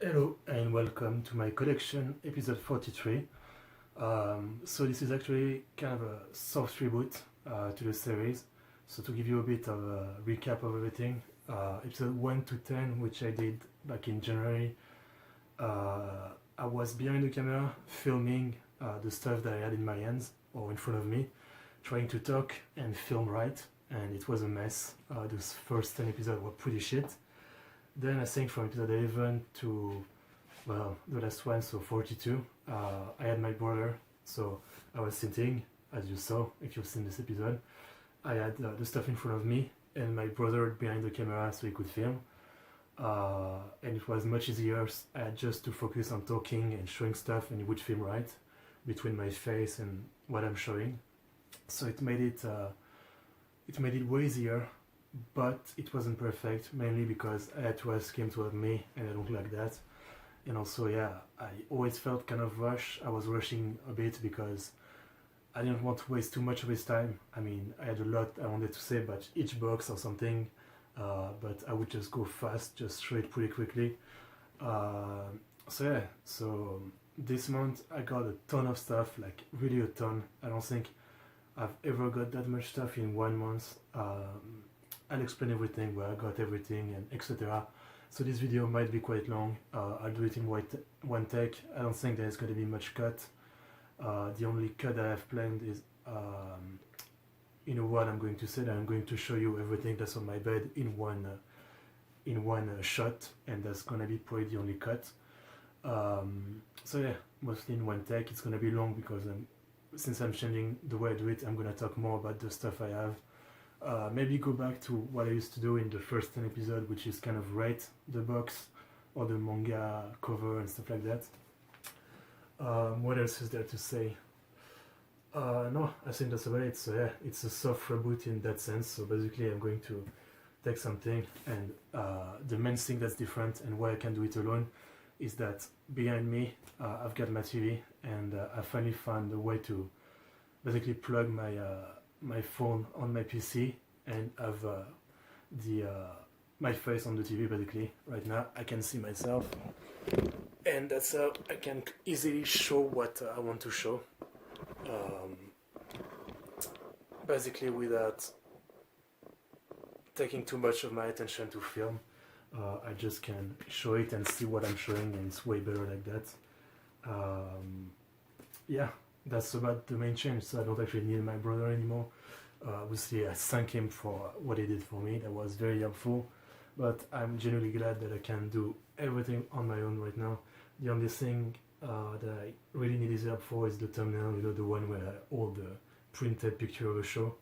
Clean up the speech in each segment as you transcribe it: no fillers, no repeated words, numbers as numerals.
Hello and welcome to my collection episode 43. So this is actually kind of a soft reboot to the series. So to give you a bit of a recap of everything, episode 1 to 10, which I did back in January, I was behind the camera filming the stuff that I had in my hands or in front of me, trying to talk and film right, and it was a mess. Those first 10 episodes were pretty shit. Then I think from episode 11 to, well, the last one, so 42, I had my brother, so I was sitting, as you saw, if you've seen this episode. I had the stuff in front of me and my brother behind the camera so he could film. And it was much easier. I had just to focus on talking and showing stuff, and it would film right between my face and what I'm showing. So it made it way easier, but it wasn't perfect, mainly because I had to ask him to help me, and I don't like that. And also, yeah, I always felt kind of rushed. I was rushing a bit because I didn't want to waste too much of his time. I mean, I had a lot I wanted to say about each box or something, but I would just go fast, just show it pretty quickly. So this month I got a ton of stuff, like really a ton. I don't think I've ever got that much stuff in 1 month. I'll explain everything, where I got everything, and etc. So this video might be quite long. I'll do it in one take. I don't think there's going to be much cut. The only cut I have planned is what I'm going to say. That I'm going to show you everything that's on my bed in one shot, and that's going to be probably the only cut. So yeah, mostly in one take. It's going to be long because since I'm changing the way I do it, I'm going to talk more about the stuff I have. Maybe go back to what I used to do in the first 10 episodes, which is kind of rate the box or the manga cover and stuff like that. What else is there to say? No, I think that's about it. So yeah, it's a soft reboot in that sense. So basically I'm going to take something, and the main thing that's different and why I can do it alone is that behind me I've got my TV, and I finally found a way to basically plug my phone on my PC and have my face on the TV. Basically right now I can see myself, and that's how I can easily show what I want to show, basically without taking too much of my attention to film. I just can show it and see what I'm showing, and it's way better like that. Yeah, that's about the main change. So I don't actually need my brother anymore. Obviously I thank him for what he did for me. That was very helpful, but I'm genuinely glad that I can do everything on my own right now. The only thing that I really need his help for is the thumbnail, the one where all the printed picture of a show.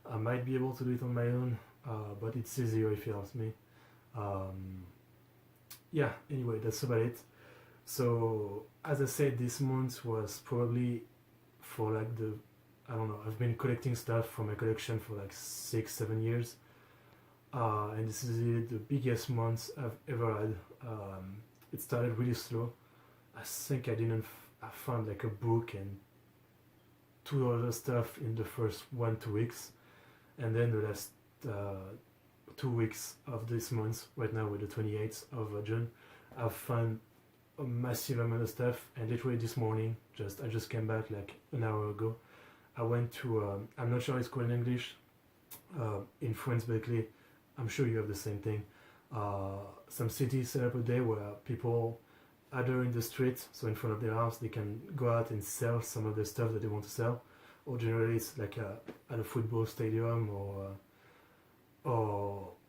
I might be able to do it on my own, but it's easier if he helps me. Yeah, anyway, that's about it. So as I said, this month was probably for like I don't know, I've been collecting stuff from my collection for like 6-7 years, and this is really the biggest month I've ever had. It started really slow. I think I found like a book and 2 other stuff in the first 1-2 weeks, and then the last 2 weeks of this month, right now with the 28th of June, I've found a massive amount of stuff. And literally this morning, I just came back like an hour ago. I went to I'm not sure it's called in English, in France basically. I'm sure you have the same thing. Some cities set up a day where people, either in the street, so in front of their house, they can go out and sell some of the stuff that they want to sell, or generally it's like at a football stadium or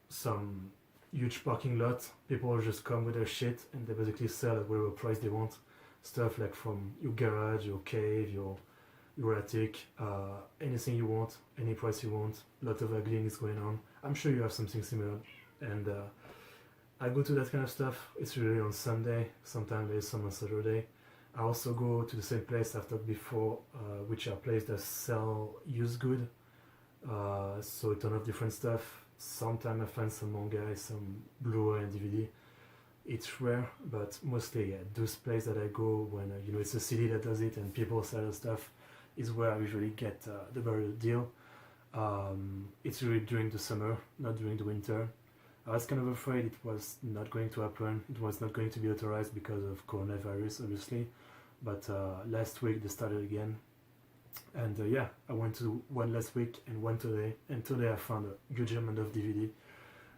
some huge parking lot. People just come with their shit and they basically sell at whatever price they want. Stuff like from your garage, your cave, your attic, anything you want, any price you want. A lot of haggling is going on. I'm sure you have something similar. And I go to that kind of stuff. It's usually on Sunday. Sometimes there's some on Saturday. I also go to the same place I've talked before, which are places that sell used good. So a ton of different stuff. Sometimes I find some manga, some Blu-ray and DVD. It's rare, but mostly those places that I go when it's a city that does it and people sell stuff is where I usually get the better deal. It's really during the summer, not during the winter. I was kind of afraid it was not going to happen. It was not going to be authorized because of coronavirus, obviously. But last week they started again. And yeah, I went to one last week and one today. And today I found a huge amount of DVD.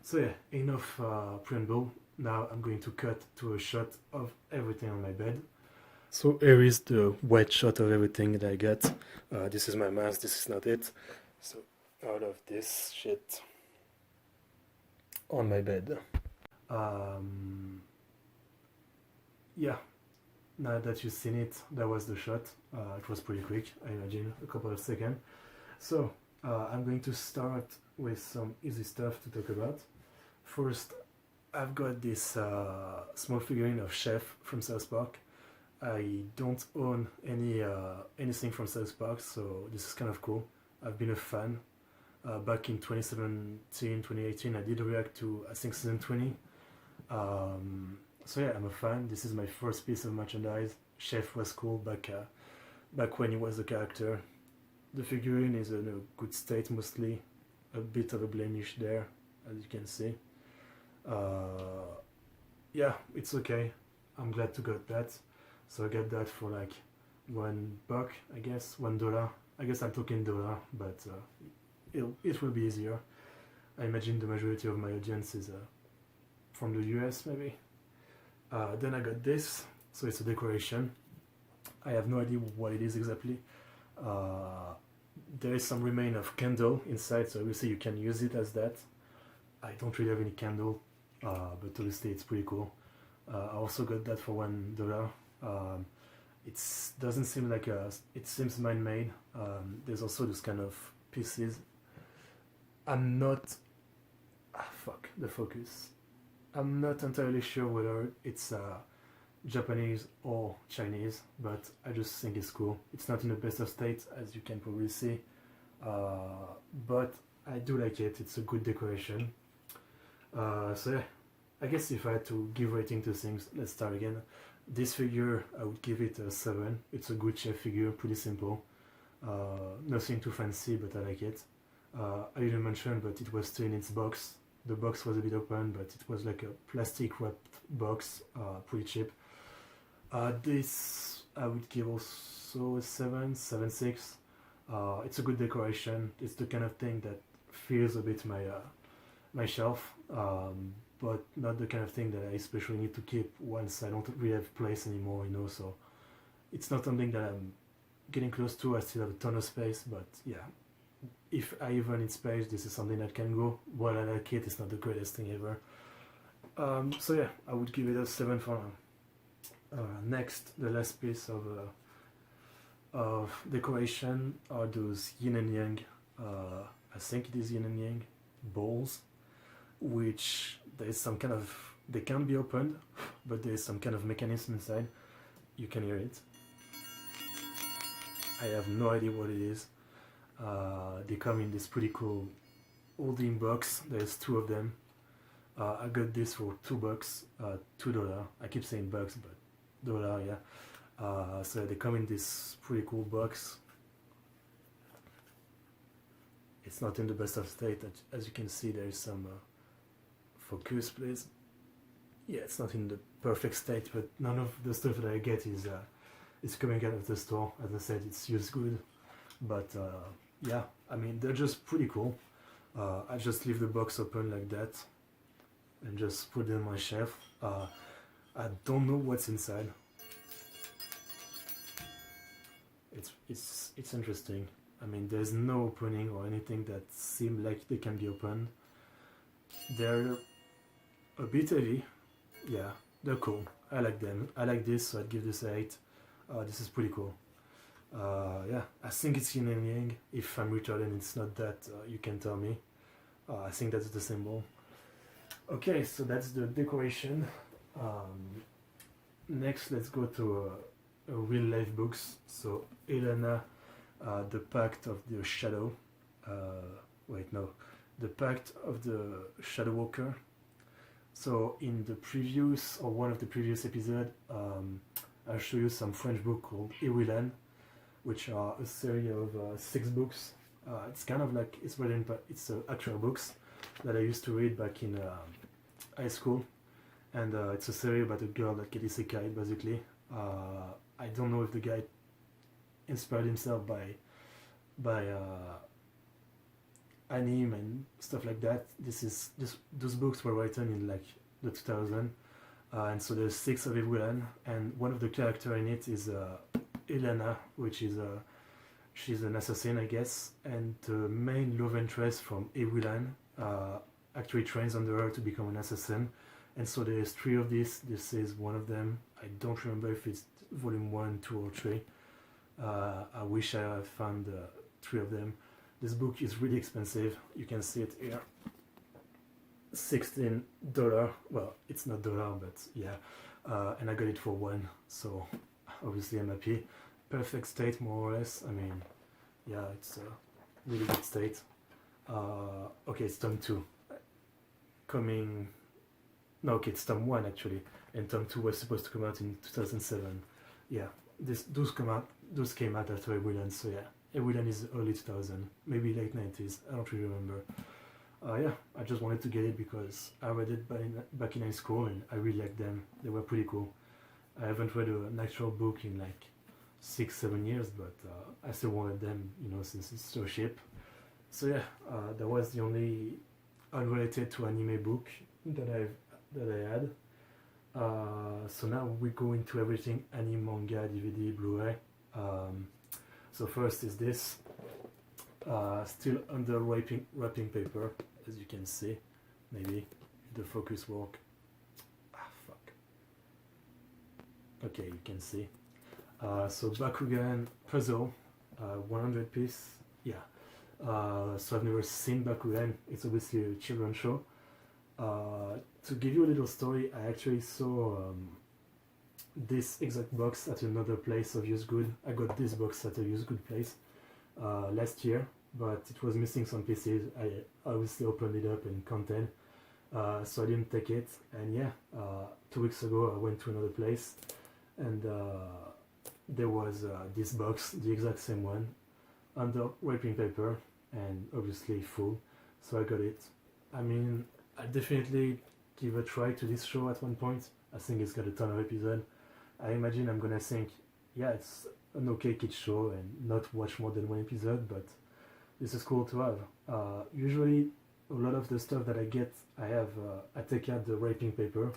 So yeah, enough preamble. Now I'm going to cut to a shot of everything on my bed. So here is the wet shot of everything that I got. This is my mask, this is not it. So out of this shit on my bed. Yeah, now that you've seen it, that was the shot. It was pretty quick, I imagine, a couple of seconds. So I'm going to start with some easy stuff to talk about. First, I've got this small figurine of Chef from South Park. I don't own anything from South Park, so this is kind of cool. I've been a fan. Back in 2017, 2018, I did react to, I think, season 20. So yeah, I'm a fan. This is my first piece of merchandise. Chef was cool back when he was a character. The figurine is in a good state mostly. A bit of a blemish there, as you can see. Yeah, it's okay. I'm glad to get that. So I got that for like $1, I guess, $1. I guess I'm talking dollar, but it will be easier. I imagine the majority of my audience is from the US, maybe. Then I got this, so it's a decoration. I have no idea what it is exactly. There is some remain of candle inside, so obviously you can use it as that. I don't really have any candle, but obviously it's pretty cool. I also got that for $1. It doesn't seem like it seems man-made. There's also this kind of pieces. I'm not fuck the focus. I'm not entirely sure whether it's Japanese or Chinese, but I just think it's cool. It's not in the best of state, as you can probably see, but I do like it. It's a good decoration. So yeah, I guess if I had to give rating to things, let's start again. This figure, I would give it a 7. It's a good Chef figure, pretty simple. Nothing too fancy, but I like it. I didn't mention, but it was still in its box. The box was a bit open, but it was like a plastic wrapped box, pretty cheap. This I would give also a 7.6. It's a good decoration. It's the kind of thing that fills a bit my shelf, but not the kind of thing that I especially need to keep once I don't really have place anymore, you know. So it's not something that I'm getting close to. I still have a ton of space, but yeah, if I ever need space, this is something that can go. While I like it, it's not the greatest thing ever. So yeah, I would give it a 7 for now. Next, the last piece of decoration are those yin and yang, I think it is yin and yang balls, which there is some kind of, they can be opened, but there is some kind of mechanism inside. You can hear it. I have no idea what it is. They come in this pretty cool holding box. There's 2 of them. I got this for $2, $2. I keep saying bucks, but dollar, yeah. So they come in this pretty cool box. It's not in the best of state. As you can see, there is some focus, please. Yeah, it's not in the perfect state, but none of the stuff that I get is coming out of the store. As I said, it's used good, but yeah, I mean, they're just pretty cool. I just leave the box open like that and just put it on my shelf. I don't know what's inside. It's interesting. I mean, there's no opening or anything that seems like they can be opened. They're a bit heavy. Yeah, they're cool. I like them. I like this, so I'd give this an 8. This is pretty cool. Yeah, I think it's yin and yang. If I'm retarded, it's not that. You can tell me. I think that's the symbol. Okay, so that's the decoration. Next, let's go to a real life books. So Elena, the Pact of the Shadow. Wait, no, the Pact of the Shadow Walker. So in the previous, or one of the previous episodes, I'll show you some French book called Iwilan, which are a series of 6 books. It's kind of like, it's written, but it's actual books that I used to read back in high school, and it's a series about a girl that gets isekai basically. I don't know if the guy inspired himself by anime and stuff like that. Those books were written in like the 2000, and so there's 6 of everyone, and one of the character in it is Elena, which is she's an assassin, I guess, and the main love interest from Ewilan actually trains under her to become an assassin. And so there's 3 of these. This is one of them. I don't remember if it's volume 1, 2, or 3. I wish I had found 3 of them. This book is really expensive. You can see it here. $16. Well, it's not dollar, but yeah. And I got it for 1, so obviously I'm happy. Perfect state, more or less. I mean, yeah, it's a really good state. Okay, it's Tom 2. Coming... No, okay, it's Tom 1 actually. And Tom 2 was supposed to come out in 2007. Yeah, those came out after Ewilan, so yeah. Ewilan is early 2000, maybe late 90s, I don't really remember. Yeah, I just wanted to get it because I read it back in high school and I really liked them. They were pretty cool. I haven't read an actual book in like 6-7 years, but I still wanted them, you know, since it's so cheap. So yeah, that was the only unrelated to anime book that I had. So now we go into everything anime, manga, DVD, Blu-ray. So first is this, still under wrapping paper, as you can see. Maybe the focus work. Fuck. Okay, you can see. So Bakugan puzzle, 100 piece. Yeah. So I've never seen Bakugan. It's obviously a children's show. To give you a little story, I actually saw this exact box at another place of used good. I got this box at a used good place last year, but it was missing some pieces. I obviously opened it up and content, so I didn't take it. And yeah, 2 weeks ago I went to another place, and there was this box, the exact same one, under wrapping paper, and obviously full. So I got it. I mean, I'll definitely give a try to this show at one point. I think it's got a ton of episodes. I imagine I'm gonna think, yeah, it's an okay kid show and not watch more than 1 episode, but this is cool to have. Usually, a lot of the stuff that I get, I take out the wrapping paper,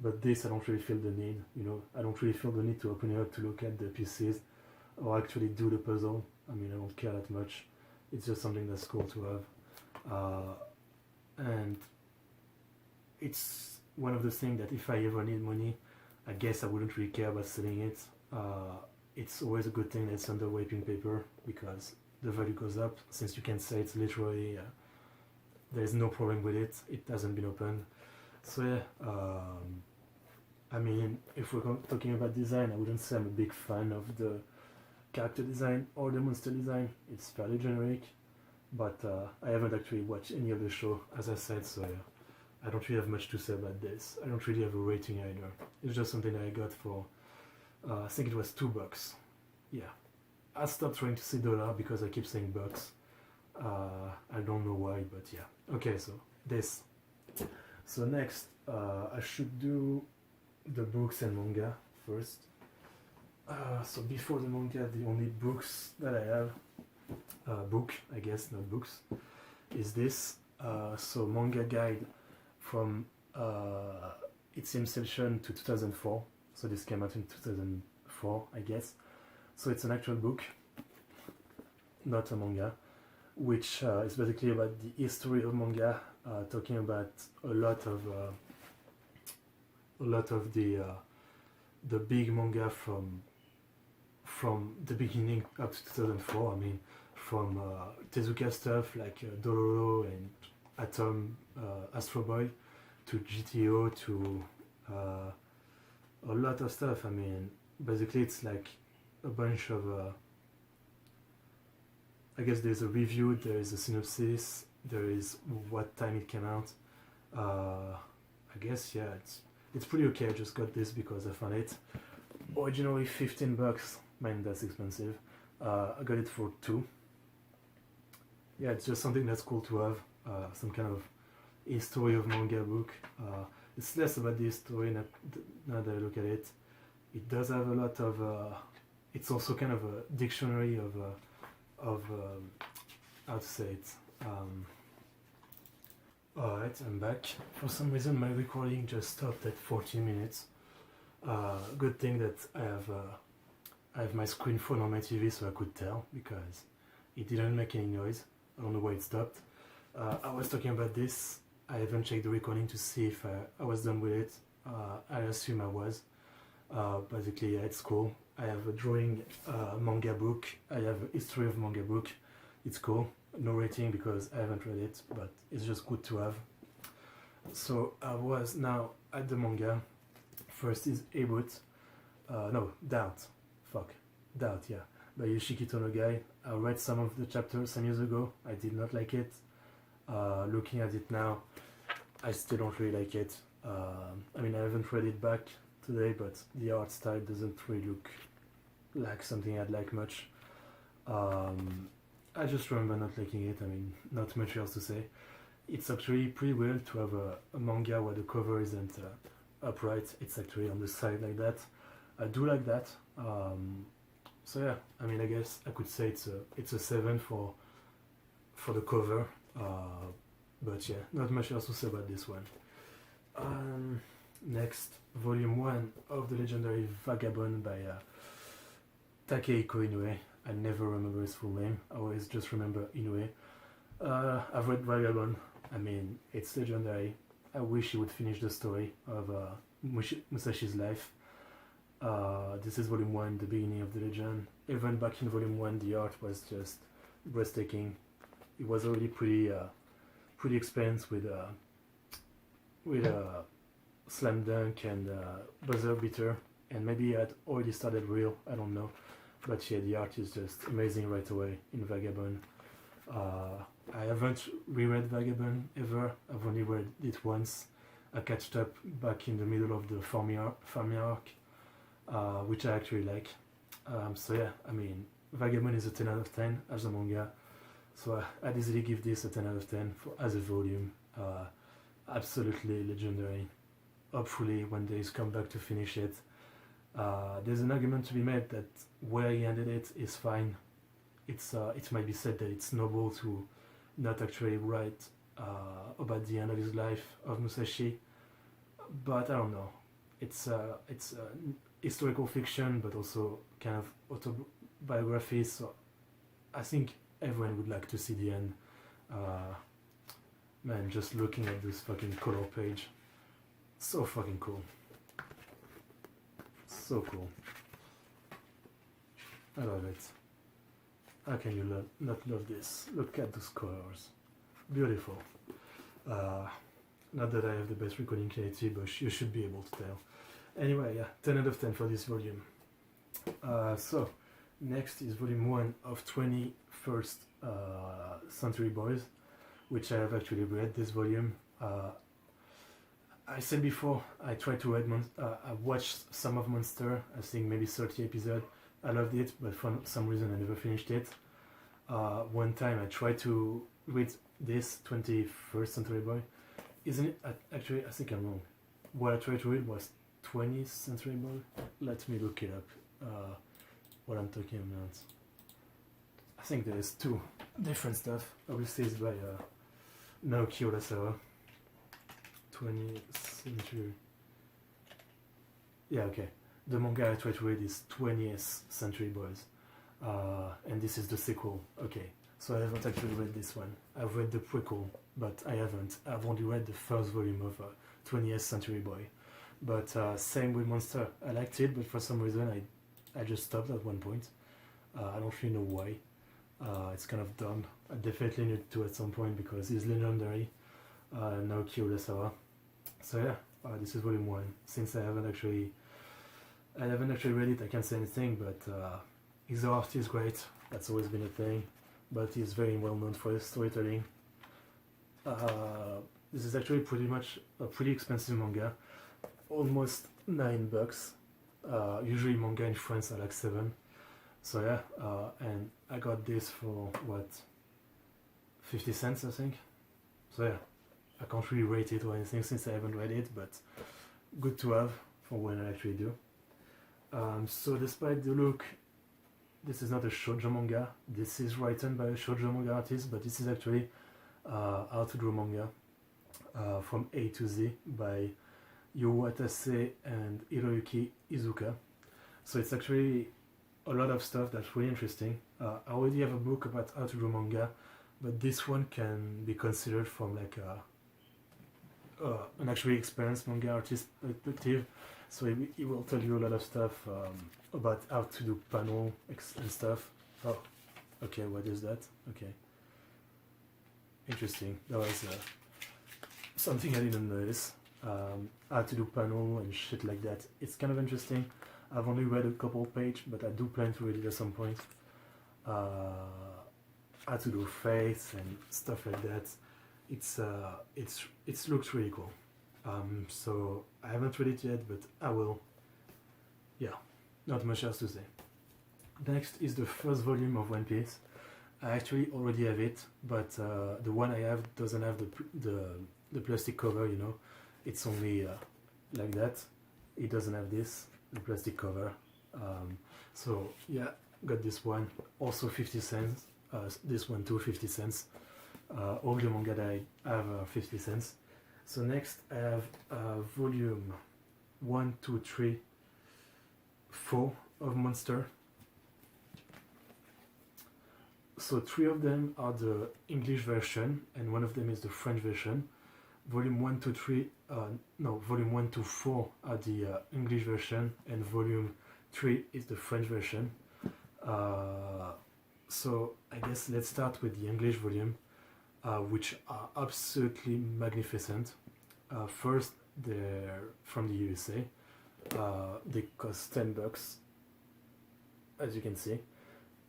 but this I don't really feel the need, you know, I don't really feel the need to open it up to look at the pieces or actually do the puzzle. I mean, I don't care that much. It's just something that's cool to have. And it's one of the things that if I ever need money, I guess I wouldn't really care about selling it. It's always a good thing that it's under wrapping paper because the value goes up. Since you can say it's literally, there's no problem with it. It hasn't been opened. So yeah, I mean, if we're talking about design, I wouldn't say I'm a big fan of the character design or the monster design. It's fairly generic, but I haven't actually watched any of the show, as I said, so yeah. I don't really have much to say about this. I don't really have a rating either. It's just something that I got for, I think it was $2. Yeah. I stopped trying to say dollar because I keep saying bucks. I don't know why, but yeah. Okay, so this. So next, I should do the books and manga first. So before the manga, the only books that I have, book, I guess, not books, is this. So manga guide from its inception to 2004. So this came out in 2004, I guess. So it's an actual book, not a manga, which is basically about the history of manga, talking about a lot of the big manga from the beginning up to 2004. I mean, from Tezuka stuff like Dororo and Atom, Astro Boy, to GTO, to a lot of stuff. I mean, basically it's like a bunch of I guess there's a review, there is a synopsis, there is what time it came out. I guess, yeah, it's pretty okay. I just got this because I found it originally $15. Man, that's expensive. I got it for 2. Yeah, it's just something that's cool to have, some kind of history of manga book. It's less about the story now that I look at it. It does have a lot of. It's also kind of a dictionary of how to say it. Alright, I'm back. For some reason, my recording just stopped at 14 minutes. Good thing that I have my screen phone on my TV so I could tell because it didn't make any noise. I don't know why it stopped. I was talking about this. I haven't checked the recording to see if I was done with it. I assume I was. Basically, yeah, it's cool. I have a drawing manga book. I have a history of manga book. It's cool. No rating because I haven't read it, but it's just good to have. So I was now at the manga. First is Doubt. Doubt, yeah. By Yoshiki Tonogai. I read some of the chapters some years ago. I did not like it. Looking at it now, I still don't really like it. I mean, I haven't read it back today, but the art style doesn't really look like something I'd like much. I just remember not liking it. I mean, not much else to say. It's actually pretty weird to have a manga where the cover isn't upright. It's actually on the side like that. I do like that. So yeah, I mean, I guess I could say it's a 7 for the cover. But yeah, not much else to say about this one. Next, volume 1 of the legendary Vagabond by Takehiko Inoue. I never remember his full name. I always just remember Inoue. I've read Vagabond. I mean, it's legendary. I wish he would finish the story of Musashi's life. This is volume 1, the beginning of the legend. Even back in volume 1, the art was just breathtaking. It was already pretty expensive with Slam Dunk and Buzzer Beater, and maybe it had already started real. I don't know. But yeah, the art is just amazing right away in Vagabond. I haven't reread Vagabond ever. I've only read it once. I catched up back in the middle of the Farmia arc, which I actually like. So yeah, I mean, Vagabond is a 10 out of 10 as a manga. So I'd easily give this a 10 out of 10 as a volume. Absolutely legendary. Hopefully one day he's come back to finish it. There's an argument to be made that where he ended it is fine. It might be said that it's noble to not actually write about the end of his life of Musashi, but I don't know. It's historical fiction, but also kind of autobiography. So I think everyone would like to see the end. Man, just looking at this fucking color page, so fucking cool. So cool. I love it. How can you not love this? Look at those colors. Beautiful. Not that I have the best recording quality, but you should be able to tell. Anyway, yeah, 10 out of 10 for this volume. So, next is volume 1 of 21st Century Boys, which I have actually read this volume. I said before, I tried to read, I watched some of Monster, I think maybe 30 episodes. I loved it, but for some reason I never finished it. One time I tried to read this 21st Century Boy. Isn't it? Actually, I think I'm wrong. What I tried to read was 20th Century Boy. Let me look it up. What I'm talking about. I think there's two different stuff. Obviously, it's by Naoki Urasawa. 20th century. Yeah, okay. The manga I try to read is 20th Century Boys. And this is the sequel. Okay, so I haven't actually read this one. I've read the prequel, but I haven't. I've only read the first volume of 20th Century Boy. But same with Monster. I liked it, but for some reason I just stopped at one point. I don't really know why. It's kind of dumb. I definitely need to at some point because it's legendary. Naoki Urasawa. So yeah, this is volume 1. Since I haven't actually read it, I can't say anything, but his art is great. That's always been a thing, but he's very well known for his storytelling. This is actually pretty much a pretty expensive manga, almost $9. Usually manga in France are like 7. So yeah, and I got this for what, 50 cents I think. So yeah, I can't really rate it or anything since I haven't read it, but good to have for when I actually do. So despite the look, this is not a shoujo manga. This is written by a shoujo manga artist, but this is actually how to draw manga from A to Z by Yu Watase and Hiroyuki Izuka. So it's actually a lot of stuff that's really interesting. I already have a book about how to draw manga, but this one can be considered from like an actually experienced manga artist perspective. So he will tell you a lot of stuff about how to do panel and stuff. Oh, okay, what is that? Okay. Interesting. That was something I didn't notice. How to do panel and shit like that. It's kind of interesting. I've only read a couple pages, but I do plan to read it at some point. How to do face and stuff like that. It looks really cool. So I haven't read it yet, but I will. Yeah, not much else to say. Next is the first volume of One Piece. I actually already have it, but the one I have doesn't have the plastic cover, you know. It's only like that. It doesn't have the plastic cover. So yeah, got this one. Also 50 cents. This one too, 50 cents. All the manga that I have are 50 cents. So next I have volume 1, 2, 3, 4 of Monster. So 3 of them are the English version and one of them is the French version. Volume 1 to 3, volume 1 to 4 are the English version and volume 3 is the French version. So I guess let's start with the English volume, which are absolutely magnificent. First, they're from the USA. They cost $10, as you can see.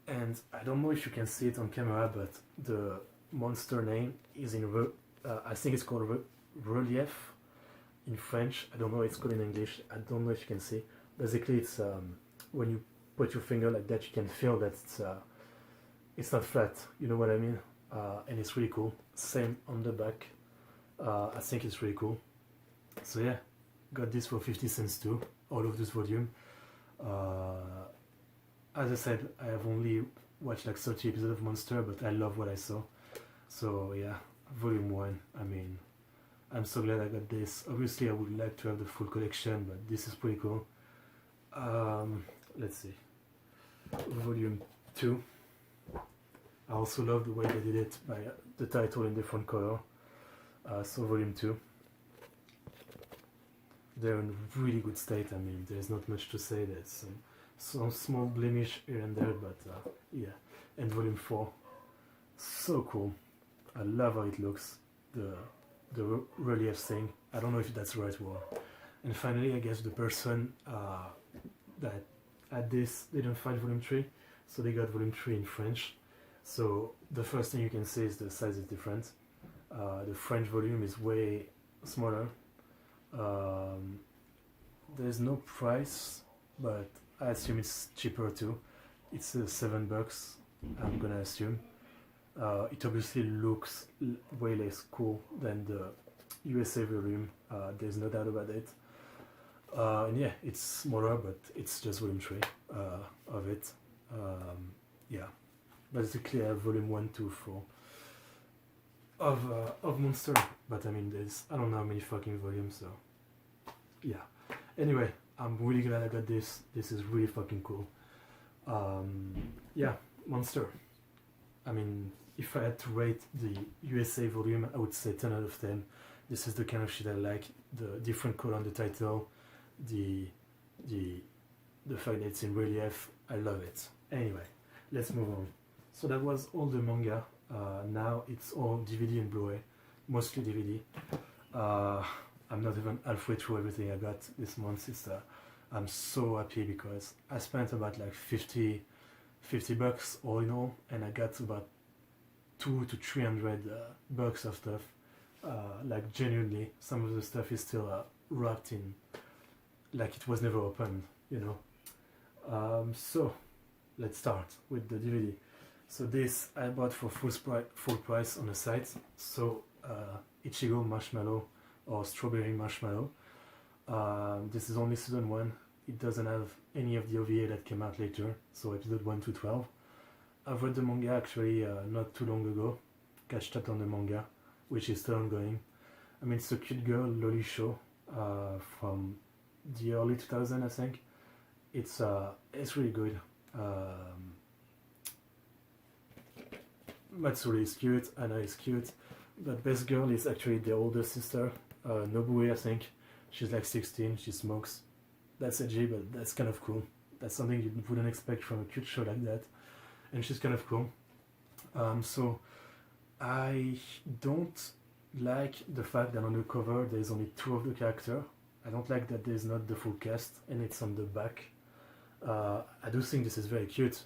And I don't know if you can see it on camera, but the monster name is in I think it's called relief in French. I don't know what it's called in English. I don't know if you can see. Basically, it's when you put your finger like that, you can feel that it's not flat. You know what I mean? And it's really cool. Same on the back. I think it's really cool. So yeah, got this for 50 cents too. All of this volume. As I said, I have only watched like 30 episodes of Monster, but I love what I saw. So yeah, volume 1, I mean, I'm so glad I got this. Obviously I would like to have the full collection, but this is pretty cool. Let's see. Volume 2. I also love the way they did it by the title in different color. So volume 2. They're in really good state. I mean, there's not much to say. There's some small blemish here and there, but yeah. And volume 4. So cool. I love how it looks. The relief thing. I don't know if that's the right word. And finally, I guess the person that had this didn't find volume 3, so they got volume 3 in French. So the first thing you can see is the size is different. The French volume is way smaller. There's no price, but I assume it's cheaper too. It's $7, I'm gonna assume. It obviously looks way less cool than the USA volume, there's no doubt about it. And yeah, it's smaller, but it's just volume 3 of it. Yeah, basically I have volume 1, 2, 4 of Monster, but I mean there's I don't know how many fucking volumes, so yeah. Anyway, I'm really glad I got this. This is really fucking cool. Yeah, Monster. I mean, if I had to rate the USA volume, I would say 10 out of 10. This is the kind of shit I like. The different color on the title, the fact that it's in relief, I love it. Anyway, let's move on. So that was all the manga. Now it's all DVD and Blu-ray, mostly DVD. I'm not even halfway through everything I got this month. I'm so happy because I spent about like 50 bucks all in all, and I got about 200 to 300 bucks of stuff. Like genuinely, some of the stuff is still wrapped in, like it was never opened, you know. So let's start with the DVD. So this I bought for full price on the site. So Ichigo Marshmallow or Strawberry Marshmallow. This is only season 1. It doesn't have any of the OVA that came out later, so episode 1 to 12. I've read the manga actually not too long ago, catched up on the manga, which is still ongoing. I mean, it's a cute girl loli show from the early 2000s, I think. It's really good. Matsuri is cute, Anna is cute, but best girl is actually the older sister, Nobue, I think. She's like 16, she smokes. That's edgy, but that's kind of cool. That's something you wouldn't expect from a cute show like that. And she's kind of cool. So I don't like the fact that on the cover there's only 2 of the character. I don't like that there's not the full cast and it's on the back. I do think this is very cute,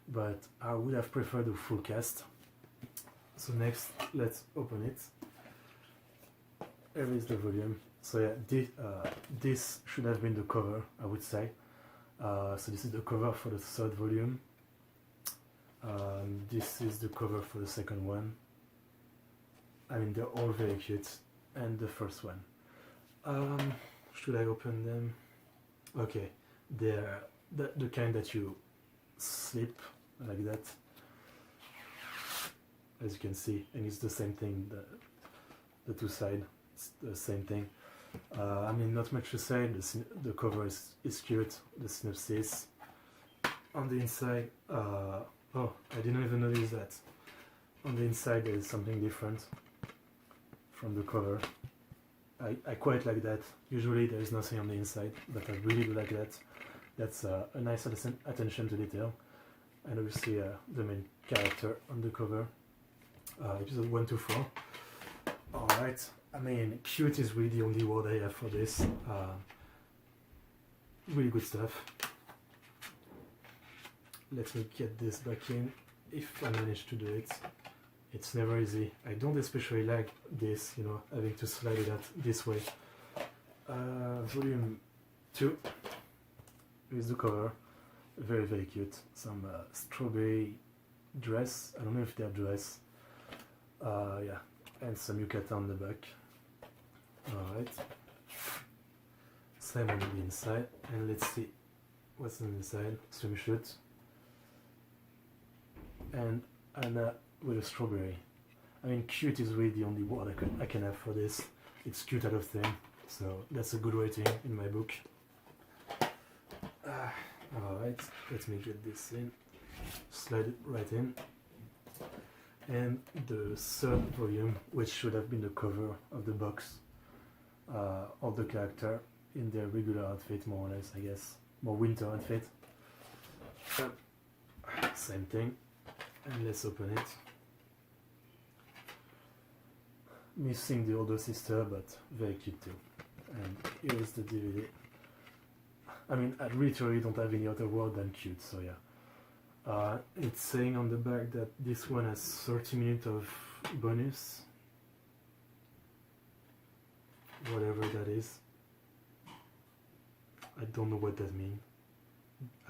but I would have preferred the full cast. So next, let's open it. Here is the volume. So yeah, this should have been the cover, I would say. So this is the cover for the 3rd volume. This is the cover for the 2nd one. I mean, they're all very cute. And the 1st one. Should I open them? Okay, they're the kind that you slip like that, as you can see, and it's the same thing, the 2 sides, it's the same thing. I mean, not much to say. The cover is cute. The synopsis on the inside. Oh, I didn't even notice that. On the inside there is something different from the cover. I quite like that. Usually there is nothing on the inside, but I really do like that. That's a nice attention to detail. And obviously the main character on the cover. Episode 1 to 4. Alright, I mean, cute is really the only word I have for this. Really good stuff. Let me get this back in, if I manage to do it. It's never easy. I don't especially like this, you know, having to slide it out this way. Volume 2. Here's the cover. Very, very cute. Some strawberry dress. I don't know if they're dress. Yeah, and some yukata on the back. Alright. Same on the inside. And let's see what's on the inside. Swimsuit. And Anna with a strawberry. I mean, cute is really the only word I can have for this. It's cute out of 10, so that's a good rating in my book. Alright, let me get this in. Slide it right in. And the 3rd volume, which should have been the cover of the box. All the character in their regular outfit, more or less, I guess. More winter outfit. Same thing. And let's open it. Missing the older sister, but very cute too. And here is the DVD. I mean, I literally don't have any other word than cute, so yeah. It's saying on the back that this one has 30 minutes of bonus. Whatever that is. I don't know what that means.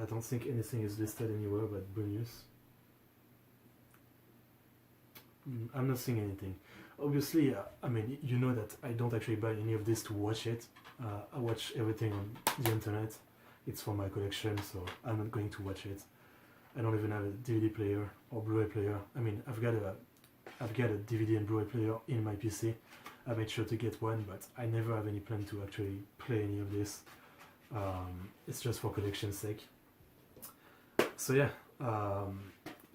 I don't think anything is listed anywhere but bonus. I'm not seeing anything. Obviously, I mean, you know that I don't actually buy any of this to watch it. I watch everything on the internet. It's for my collection, so I'm not going to watch it. I don't even have a DVD player or Blu-ray player. I mean, I've got a DVD and Blu-ray player in my PC. I made sure to get one, but I never have any plan to actually play any of this. It's just for collection's sake. So yeah,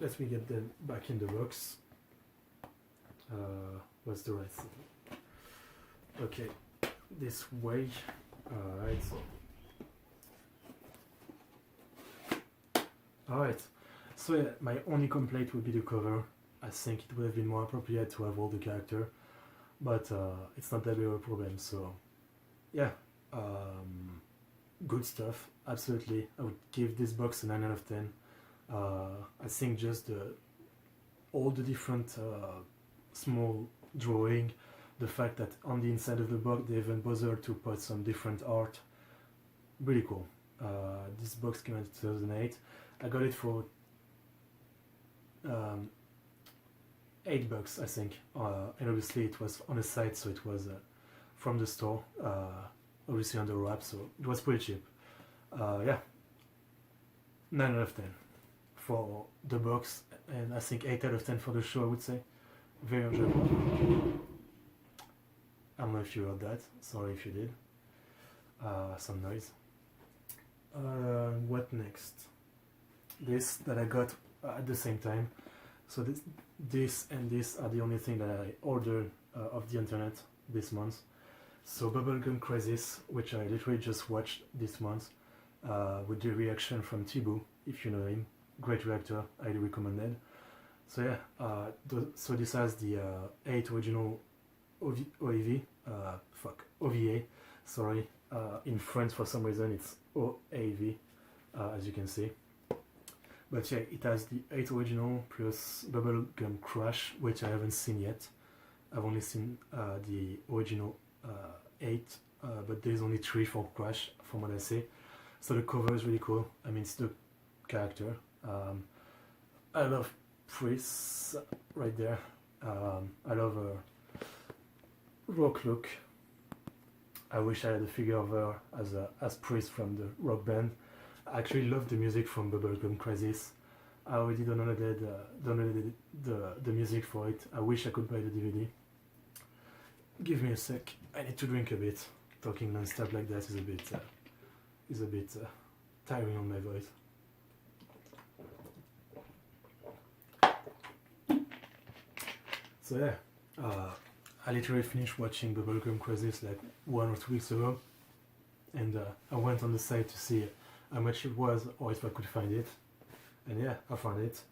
let me get them back in the box. What's the right thing? Okay, this way. Alright. Alright, so yeah, my only complaint would be the cover. I think it would have been more appropriate to have all the character, but it's not that big of a problem, so yeah, good stuff, absolutely. I would give this box a 9 out of 10. I think just all the different small drawing, the fact that on the inside of the box they even bothered to put some different art, really cool. This box came out in 2008. I got it for $8, I think. And obviously it was on the site, so it was from the store, obviously under wrap, so it was pretty cheap. Yeah, 9 out of 10 for the box, and I think 8 out of 10 for the show, I would say. Very enjoyable. I don't know if you heard that, sorry if you did. Some noise. What next? This that I got at the same time. So this and this are the only thing that I ordered off the internet this month. So Bubblegum Crisis, which I literally just watched this month, with the reaction from Thibaut, if you know him, great reactor, highly recommended. So yeah, so this has the 8 original OVA, sorry. In French for some reason it's OAV, as you can see. But yeah, it has the 8 original plus Bubblegum Crash, which I haven't seen yet. I've only seen the original 8, but there's only 3 for Crash, from what I see. So the cover is really cool. I mean, it's the character. I love Pris right there. I love her rock look. I wish I had a figure of her as Pris from the rock band. I actually love the music from Bubblegum Crisis. I already downloaded the music for it. I wish I could buy the DVD. Give me a sec. I need to drink a bit. Talking non-stop like that is a bit tiring on my voice. So yeah, I literally finished watching Bubblegum Crisis like 1 or 2 weeks ago, and I went on the site to see how much it was or if I could find it, and yeah, I found it.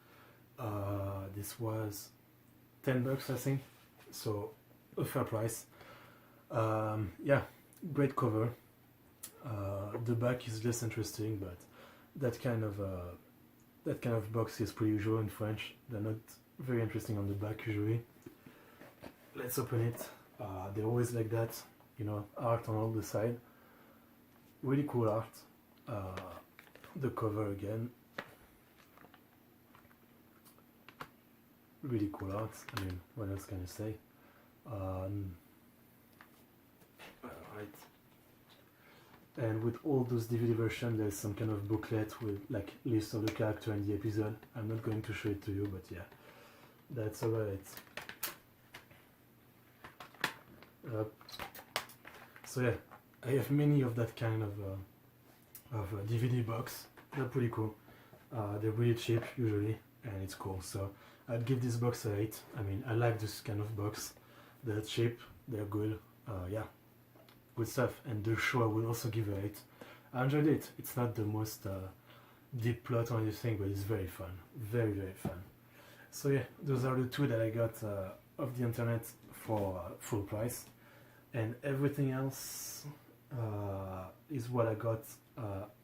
This was $10, I think, so a fair price. Yeah, great cover. The back is less interesting, but that kind of box is pretty usual in French. They're not very interesting on the back usually. Let's open it. They're always like that, you know, art on all the side. Really cool art. The cover again. Really cool art. I mean, what else can I say? Alright. And with all those DVD versions, there's some kind of booklet with like list of the character and the episode. I'm not going to show it to you, but yeah, that's about it. So yeah, I have many of that kind of DVD box. They're pretty cool. They're really cheap usually, and it's cool. So I'd give this box a 8. I mean, I like this kind of box. They're cheap, they're good. Yeah, good stuff. And the show I would also give a 8. I enjoyed it. It's not the most deep plot or anything, but it's very fun. Very, very fun. So yeah, those are the 2 that I got off the internet for full price. And everything else is what I got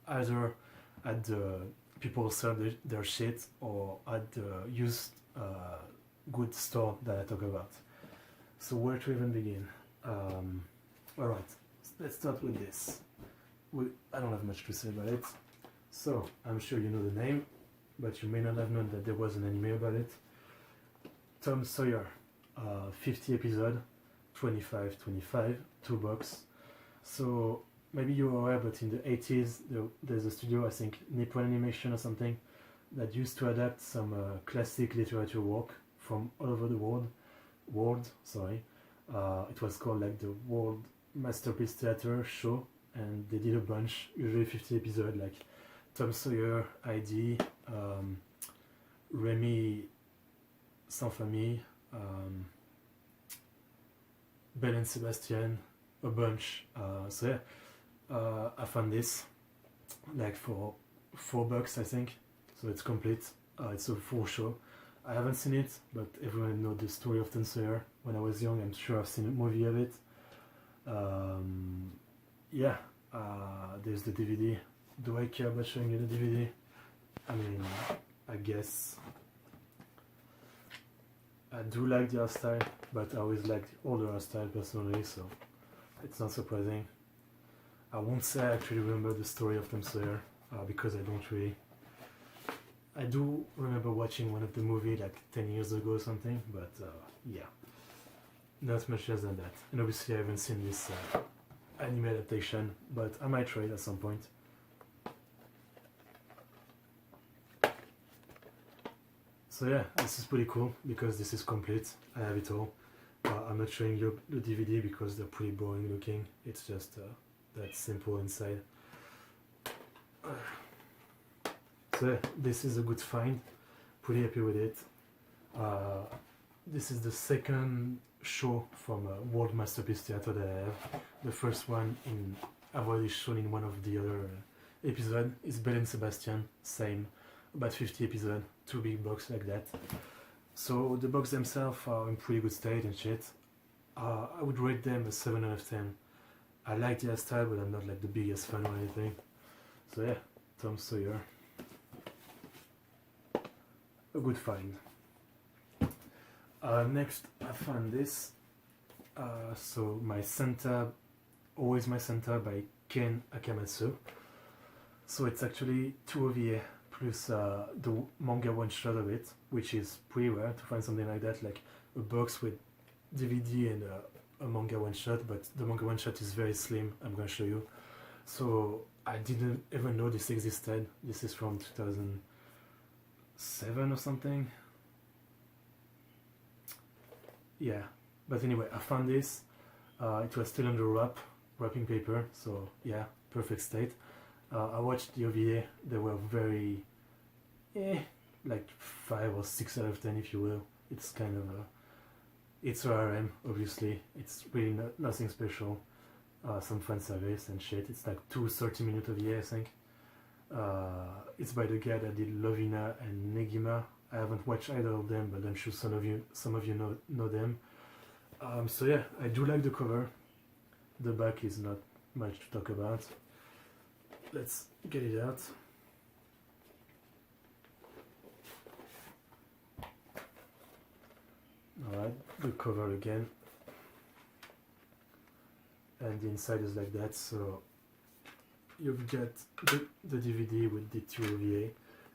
either at the people sell their shit or at the used goods store that I talk about. So where to even begin? Alright, let's start with this. I don't have much to say about it. So, I'm sure you know the name, but you may not have known that there was an anime about it. Tom Sawyer, 50 episode, 25, 2 bucks. So maybe you're aware, but in the 80s there's a studio, I think Nippon Animation or something, that used to adapt some classic literature work from all over the world. It was called like the World Masterpiece Theater show, and they did a bunch, usually 50 episodes, like Tom Sawyer, ID, Remy Sans Famille, Belle and Sebastian, a bunch. So yeah, I found this like for $4, I think. So it's complete. It's a full show. I haven't seen it, but everyone knows the story of Tom Sawyer. When I was young, I'm sure I've seen a movie of it. Yeah, there's the DVD. Do I care about showing you the DVD? I mean, I guess. I do like the art style, but I always liked the older art style personally, so it's not surprising. I won't say I actually remember the story of Tom Sawyer, because I don't really. I do remember watching one of the movie like 10 years ago or something, but yeah, not much less than that. And obviously I haven't seen this anime adaptation, but I might try it at some point. So yeah, this is pretty cool because this is complete. I have it all. I'm not showing you the DVD because they're pretty boring looking. It's just that simple inside. So yeah, this is a good find. Pretty happy with it. This is the second show from World Masterpiece Theatre that I have. The first one I've already shown in one of the other episodes is Belle and Sebastian, same, about 50 episodes, 2 big box like that. So the box themselves are in pretty good state and shit. I would rate them a 7 out of 10. I like the style, but I'm not like the biggest fan or anything. So yeah, Tom Sawyer. A good find. Next, I found this. So my Santa, Always My Santa by Ken Akamatsu. So it's actually 2 OVA plus the manga one shot of it, which is pretty rare to find something like that, like a box with DVD and a manga one shot, but the manga one shot is very slim. I'm gonna show you. So I didn't even know this existed. This is from 2007 or something. Yeah, but anyway, I found this. It was still under wrapping paper, so yeah, perfect state. I watched the OVA. They were very, like 5 or 6 out of 10, if you will. It's kind of it's RM, obviously. It's really nothing special. Some fan service and shit. It's like 2 30-minute OVA, I think. It's by the guy that did Lovina and Negima. I haven't watched either of them, but I'm sure some of you know them. So yeah, I do like the cover. The back is not much to talk about. Let's get it out. Alright, the cover again. And the inside is like that, so you've got the DVD with the 2 OVA,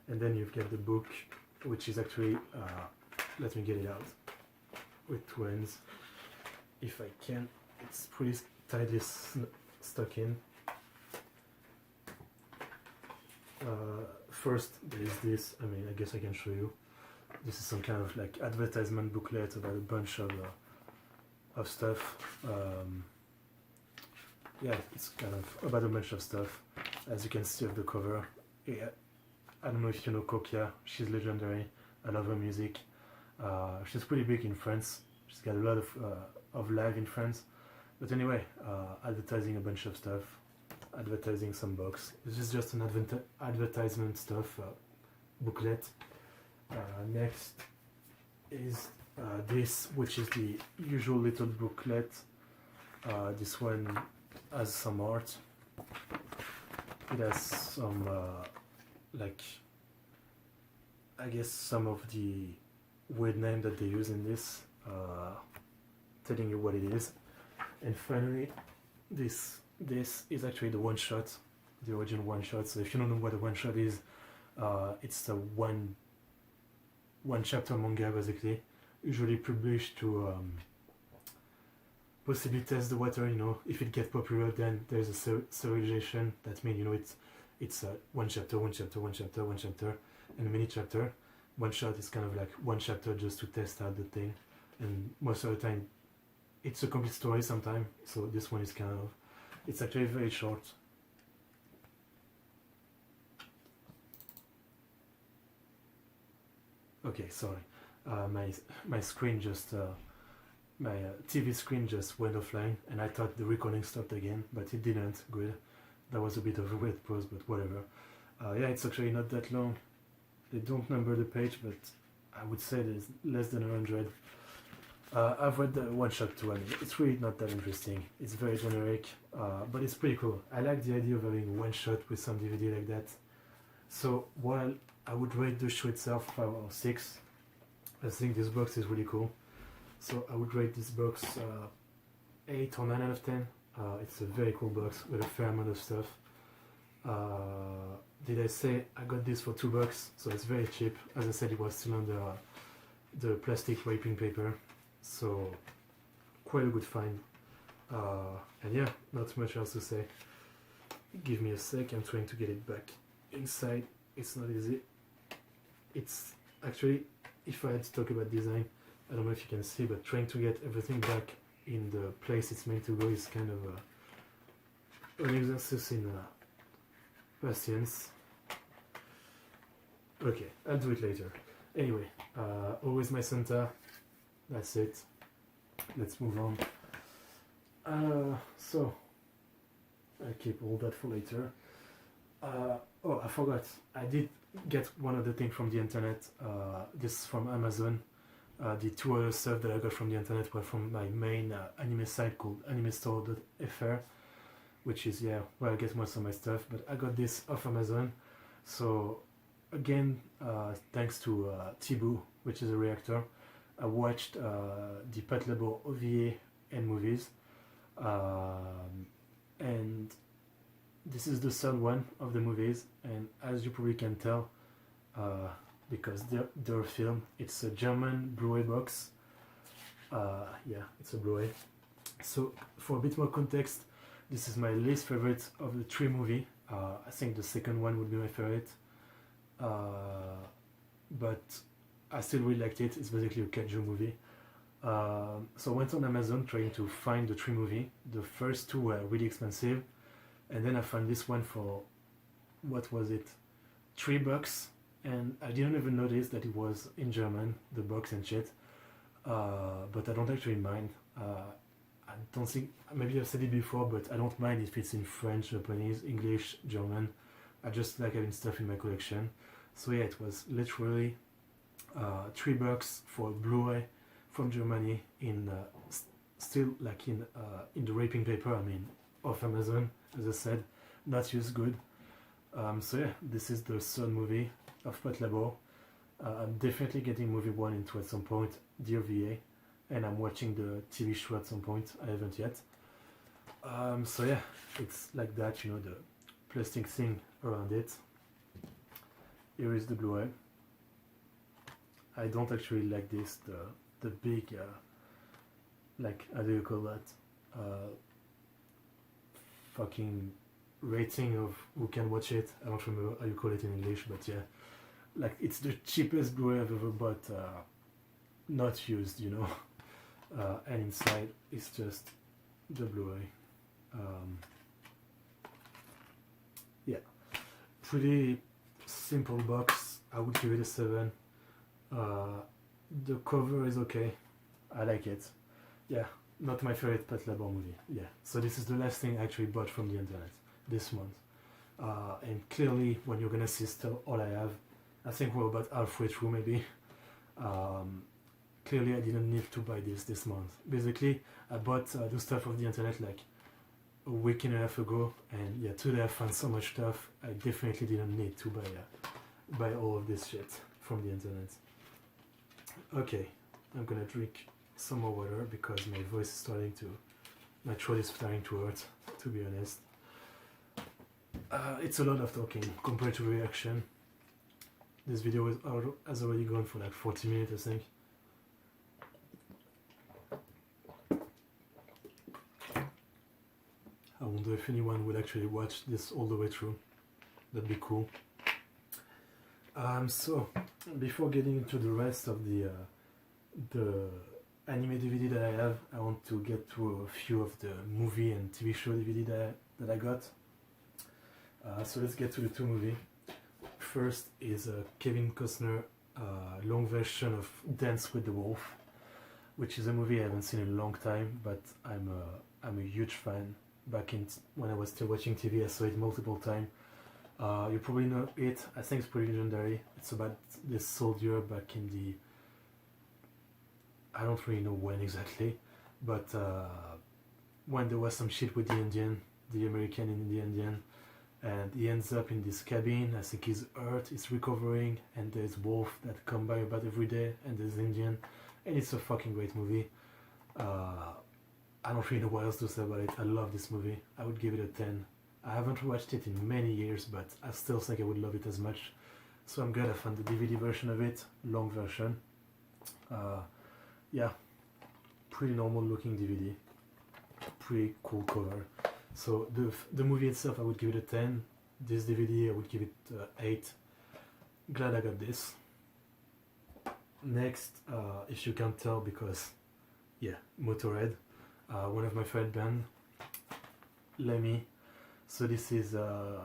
and then you've got the book, which is actually, let me get it out, with 2 ends, if I can. It's pretty tightly stuck in. First, there is this. I mean, I guess I can show you. This is some kind of like advertisement booklet about a bunch of stuff. Yeah, it's kind of about a bunch of stuff. As you can see of the cover. Yeah, I don't know if you know Kokia. She's legendary. I love her music. She's pretty big in France. She's got a lot of live in France. But anyway, advertising a bunch of stuff. Advertising some box. This is just an advertisement stuff booklet. Next is this, which is the usual little booklet. This one has some art. It has some like, I guess, some of the weird name that they use in this, telling you what it is. And finally, this is actually the one shot, the original one shot. So if you don't know what a one shot is, it's a one chapter manga basically, usually published to possibly test the water. You know, if it gets popular, then there's a serialization. That means, you know, it's one chapter, and a mini chapter. One shot is kind of like one chapter just to test out the thing, and most of the time it's a complete story sometimes. So this one is kind of, it's actually very short. Okay, sorry. My screen just my TV screen just went offline, and I thought the recording stopped again, but it didn't. Good. That was a bit of a weird pause, but whatever. Yeah, it's actually not that long. They don't number the page, but I would say there's less than 100. I've read the one shot too. I mean, it's really not that interesting. It's very generic, but it's pretty cool. I like the idea of having one shot with some DVD like that. So while I would rate the show itself 5 or 6, I think this box is really cool. So I would rate this box 8 or 9 out of 10. It's a very cool box with a fair amount of stuff. did I say I got this for $2? So it's very cheap. As I said, it was still under the plastic wrapping paper, so quite a good find. And yeah, not much else to say. Give me a sec, I'm trying to get it back inside. It's not easy. It's actually, if I had to talk about design, I don't know if you can see, but trying to get everything back in the place it's meant to go is kind of an exercise in patience. Okay, I'll do it later. Anyway, always my center. That's it. Let's move on. So, I'll keep all that for later. Oh, I forgot. I did get one other thing from the internet. This is from Amazon. The two other stuff that I got from the internet were from my main anime site called animestore.fr, which is where I get most of my stuff. But I got this off Amazon. So again, thanks to Tibu, which is a reactor, I watched the Pet Labo OVA and movies. And this is the third one of the movies, and as you probably can tell, because they're film, it's a German Blu-ray box. It's a Blu-ray. So for a bit more context, this is my least favorite of the three movies. I think the second one would be my favorite, but I still really liked it. It's basically a kaiju movie. So I went on Amazon trying to find the three movies. The first two were really expensive, and then I found this one for, what was it, $3, and I didn't even notice that it was in German, the box and shit. But I don't actually mind. I don't think, maybe I've said it before, but I don't mind if it's in French, Japanese, English, German. I just like having stuff in my collection. So yeah, it was literally $3 for a Blu-ray from Germany in still like in the wrapping paper. I mean, off Amazon, as I said, not used good. So yeah, this is the third movie of Pet Labo. I'm definitely getting movie 1 into at some point, the OVA, and I'm watching the TV show at some point. I haven't yet. So yeah, it's like that, you know, the plastic thing around it. Here is the Blu-ray. I don't actually like this, the big, like, how do you call that? Fucking rating of who can watch it. I don't remember how you call it in English, but yeah. Like, it's the cheapest Blu-ray I've ever bought, not used, you know. And inside is just the Blu-ray. Yeah, pretty simple box. I would give it a 7. The cover is okay. I like it. Yeah, not my favorite Pet Labo movie. Yeah, so this is the last thing I actually bought from the internet this month. And clearly, when you're gonna see still all I have, I think we're about halfway through maybe. Clearly I didn't need to buy this month. Basically, I bought the stuff off the internet like a week and a half ago, and yeah, today I found so much stuff. I definitely didn't need to buy all of this shit from the internet. Okay, I'm gonna drink some more water because my voice is starting to, my throat is starting to hurt, to be honest. It's a lot of talking compared to reaction. This video has already gone for like 40 minutes, I think. I wonder if anyone would actually watch this all the way through. That'd be cool. So, before getting into the rest of the anime DVD that I have, I want to get to a few of the movie and TV show DVD that I got. So let's get to the two movies. First is Kevin Costner long version of Dance with the Wolf, which is a movie I haven't seen in a long time, but I'm a huge fan. Back when I was still watching TV, I saw it multiple times. You probably know it. I think it's pretty legendary. It's about this soldier back in the, I don't really know when exactly, but when there was some shit with the Indian, the American and the Indian, and he ends up in this cabin. I think he's hurt, he's recovering, and there's wolf that come by about every day, and there's Indian, and it's a fucking great movie. I don't really know what else to say about it. I love this movie. I would give it a 10 I haven't watched it in many years, but I still think I would love it as much. So I'm glad I found the DVD version of it, long version. Yeah, pretty normal looking DVD, pretty cool cover. So the movie itself I would give it a 10, this DVD I would give it 8. Glad I got this. Next, if you can't tell, because yeah, Motorhead, one of my favorite band, Lemmy. So this is the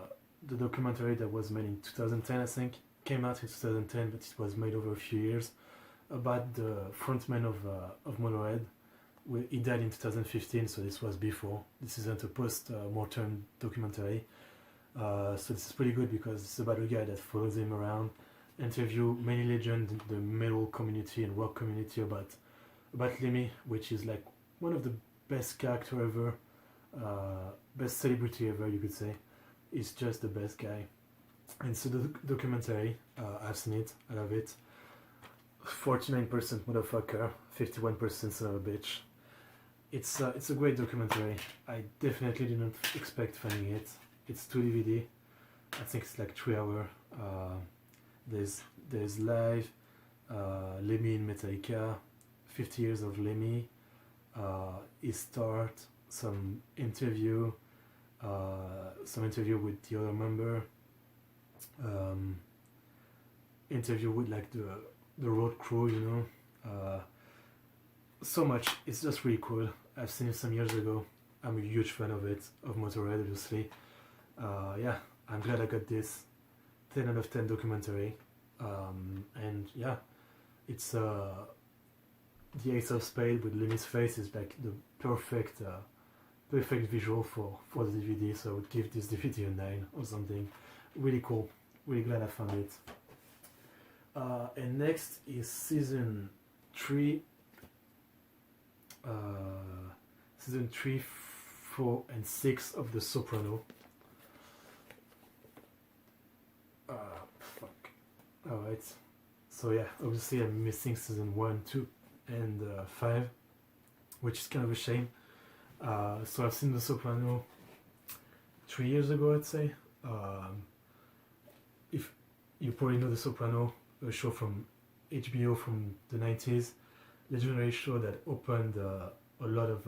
documentary that was made in 2010, I think. Came out in 2010, but it was made over a few years, about the frontman of Motorhead. He died in 2015, so this was before. This isn't a post-mortem documentary. So this is pretty good because it's about a guy that follows him around, interview many legends in the metal community and rock community about Lemmy, which is like one of the best character ever, best celebrity ever, you could say. He's just the best guy. And so the documentary, I've seen it, I love it. 49% motherfucker, 51% son of a bitch. It's a great documentary. I definitely didn't expect finding it. It's 2 DVD. I think it's like 3 hours. There's live, Lemmy in Metallica, 50 years of Lemmy, his start, some interview with the other member, interview with like the road crew, you know. So much. It's just really cool. I've seen it some years ago. I'm a huge fan of it, of Motorhead, obviously. Yeah, I'm glad I got this 10 out of 10 documentary. And yeah, it's the Ace of Spades with Lemmy's face is like the perfect visual for the DVD, so I would give this DVD a 9 or something. Really cool. Really glad I found it. And next is season 3, 4, and 6 of The Soprano. Fuck. Alright. So yeah, obviously I'm missing season 1, 2, and 5, which is kind of a shame. So I've seen The Soprano 3 years ago, I'd say. If you probably know The Soprano, a show from HBO from the 90s, legendary show that opened a lot of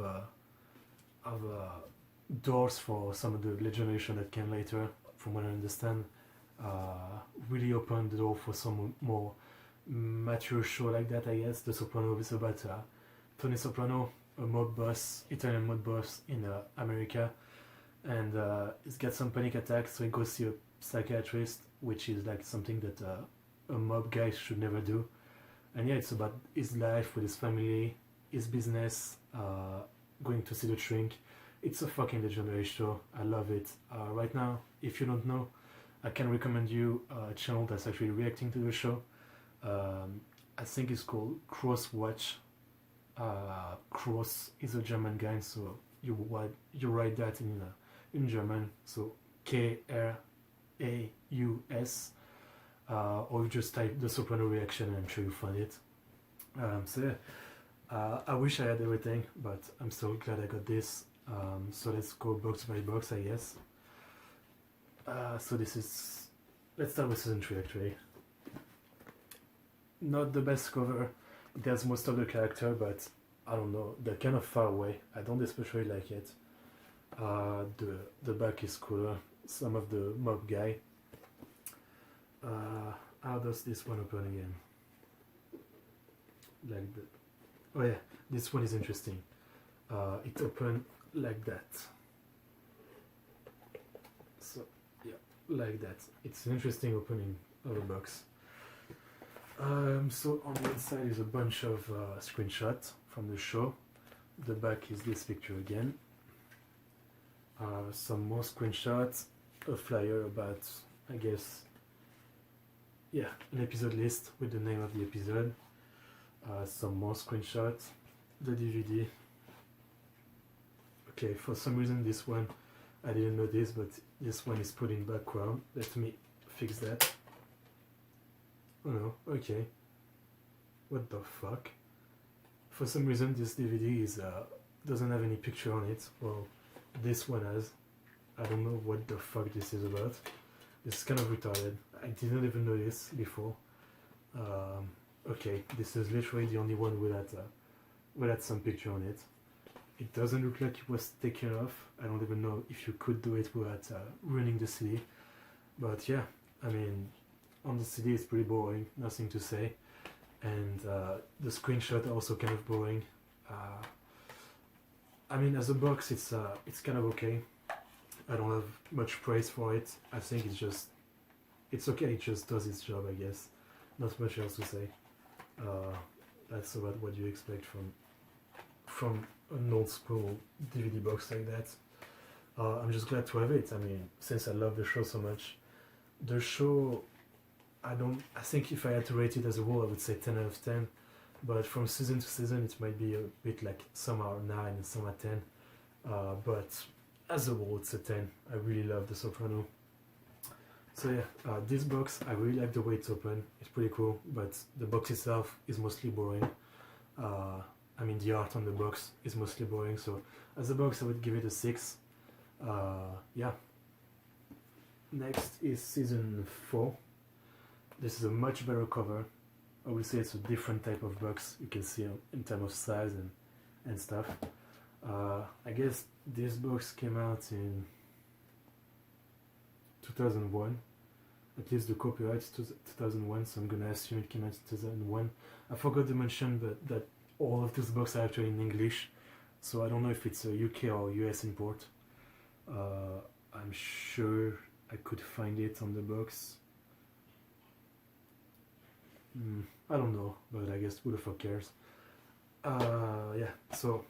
doors for some of the legendary show that came later, from what I understand. Really opened the door for some more mature show like that, I guess. The Soprano is about Tony Soprano, a mob boss, Italian mob boss in America, and he's got some panic attacks, so he goes see a psychiatrist, which is like something that a mob guy should never do. And yeah, it's about his life with his family, his business, going to see the shrink. It's a fucking legendary show. I love it. Right now, if you don't know, I can recommend you a channel that's actually reacting to the show. I think it's called Crosswatch. Cross is a German guy, so you write that in German. So Kraus, or you just type The Soprano reaction and I'm sure you'll find it. So yeah, I wish I had everything, but I'm still glad I got this. So let's go box by box, I guess. So let's start with season 3 actually. Not the best cover. It has most of the character, but I don't know, they're kind of far away. I don't especially like it. The back is cooler. Some of the mob guy. How does this one open again? Like that. Oh yeah, this one is interesting. It opened like that. So yeah, like that. It's an interesting opening of a box. So on the inside is a bunch of screenshots from the show. The back is this picture again. Some more screenshots, a flyer about, I guess, yeah, an episode list with the name of the episode. Some more screenshots, the DVD. Okay, for some reason this one, I didn't know this, but this one is put in background. Let me fix that. Oh no, okay. What the fuck? For some reason this DVD is doesn't have any picture on it. Well, this one has. I don't know what the fuck this is about. It's kind of retarded. I didn't even know this before. Okay, this is literally the only one without some picture on it. It doesn't look like it was taken off. I don't even know if you could do it without ruining the CD. But yeah, I mean, on the CD it's pretty boring, nothing to say. And the screenshot are also kind of boring. I mean, as a box, it's kind of okay. I don't have much praise for it. I think it's okay. It just does its job, I guess. Not much else to say. That's about what you expect from an old school DVD box like that. I'm just glad to have it. I mean, since I love the show so much, the show, I think if I had to rate it as a whole, I would say 10 out of 10. But from season to season, it might be a bit like some are 9 and some are 10. But as a whole, it's a 10. I really love The Soprano. So yeah, this box, I really like the way it's open. It's pretty cool, but the box itself is mostly boring. I mean, the art on the box is mostly boring. So as a box, I would give it a 6. Yeah. Next is season 4. This is a much better cover. I would say it's a different type of box. You can see in terms of size and stuff. I guess this box came out in 2001. At least the copyright is 2001, so I'm gonna assume it came out in 2001. I forgot to mention that all of these boxes are actually in English, so I don't know if it's a UK or US import. I'm sure I could find it on the box. I don't know, but I guess who the fuck cares. Yeah, so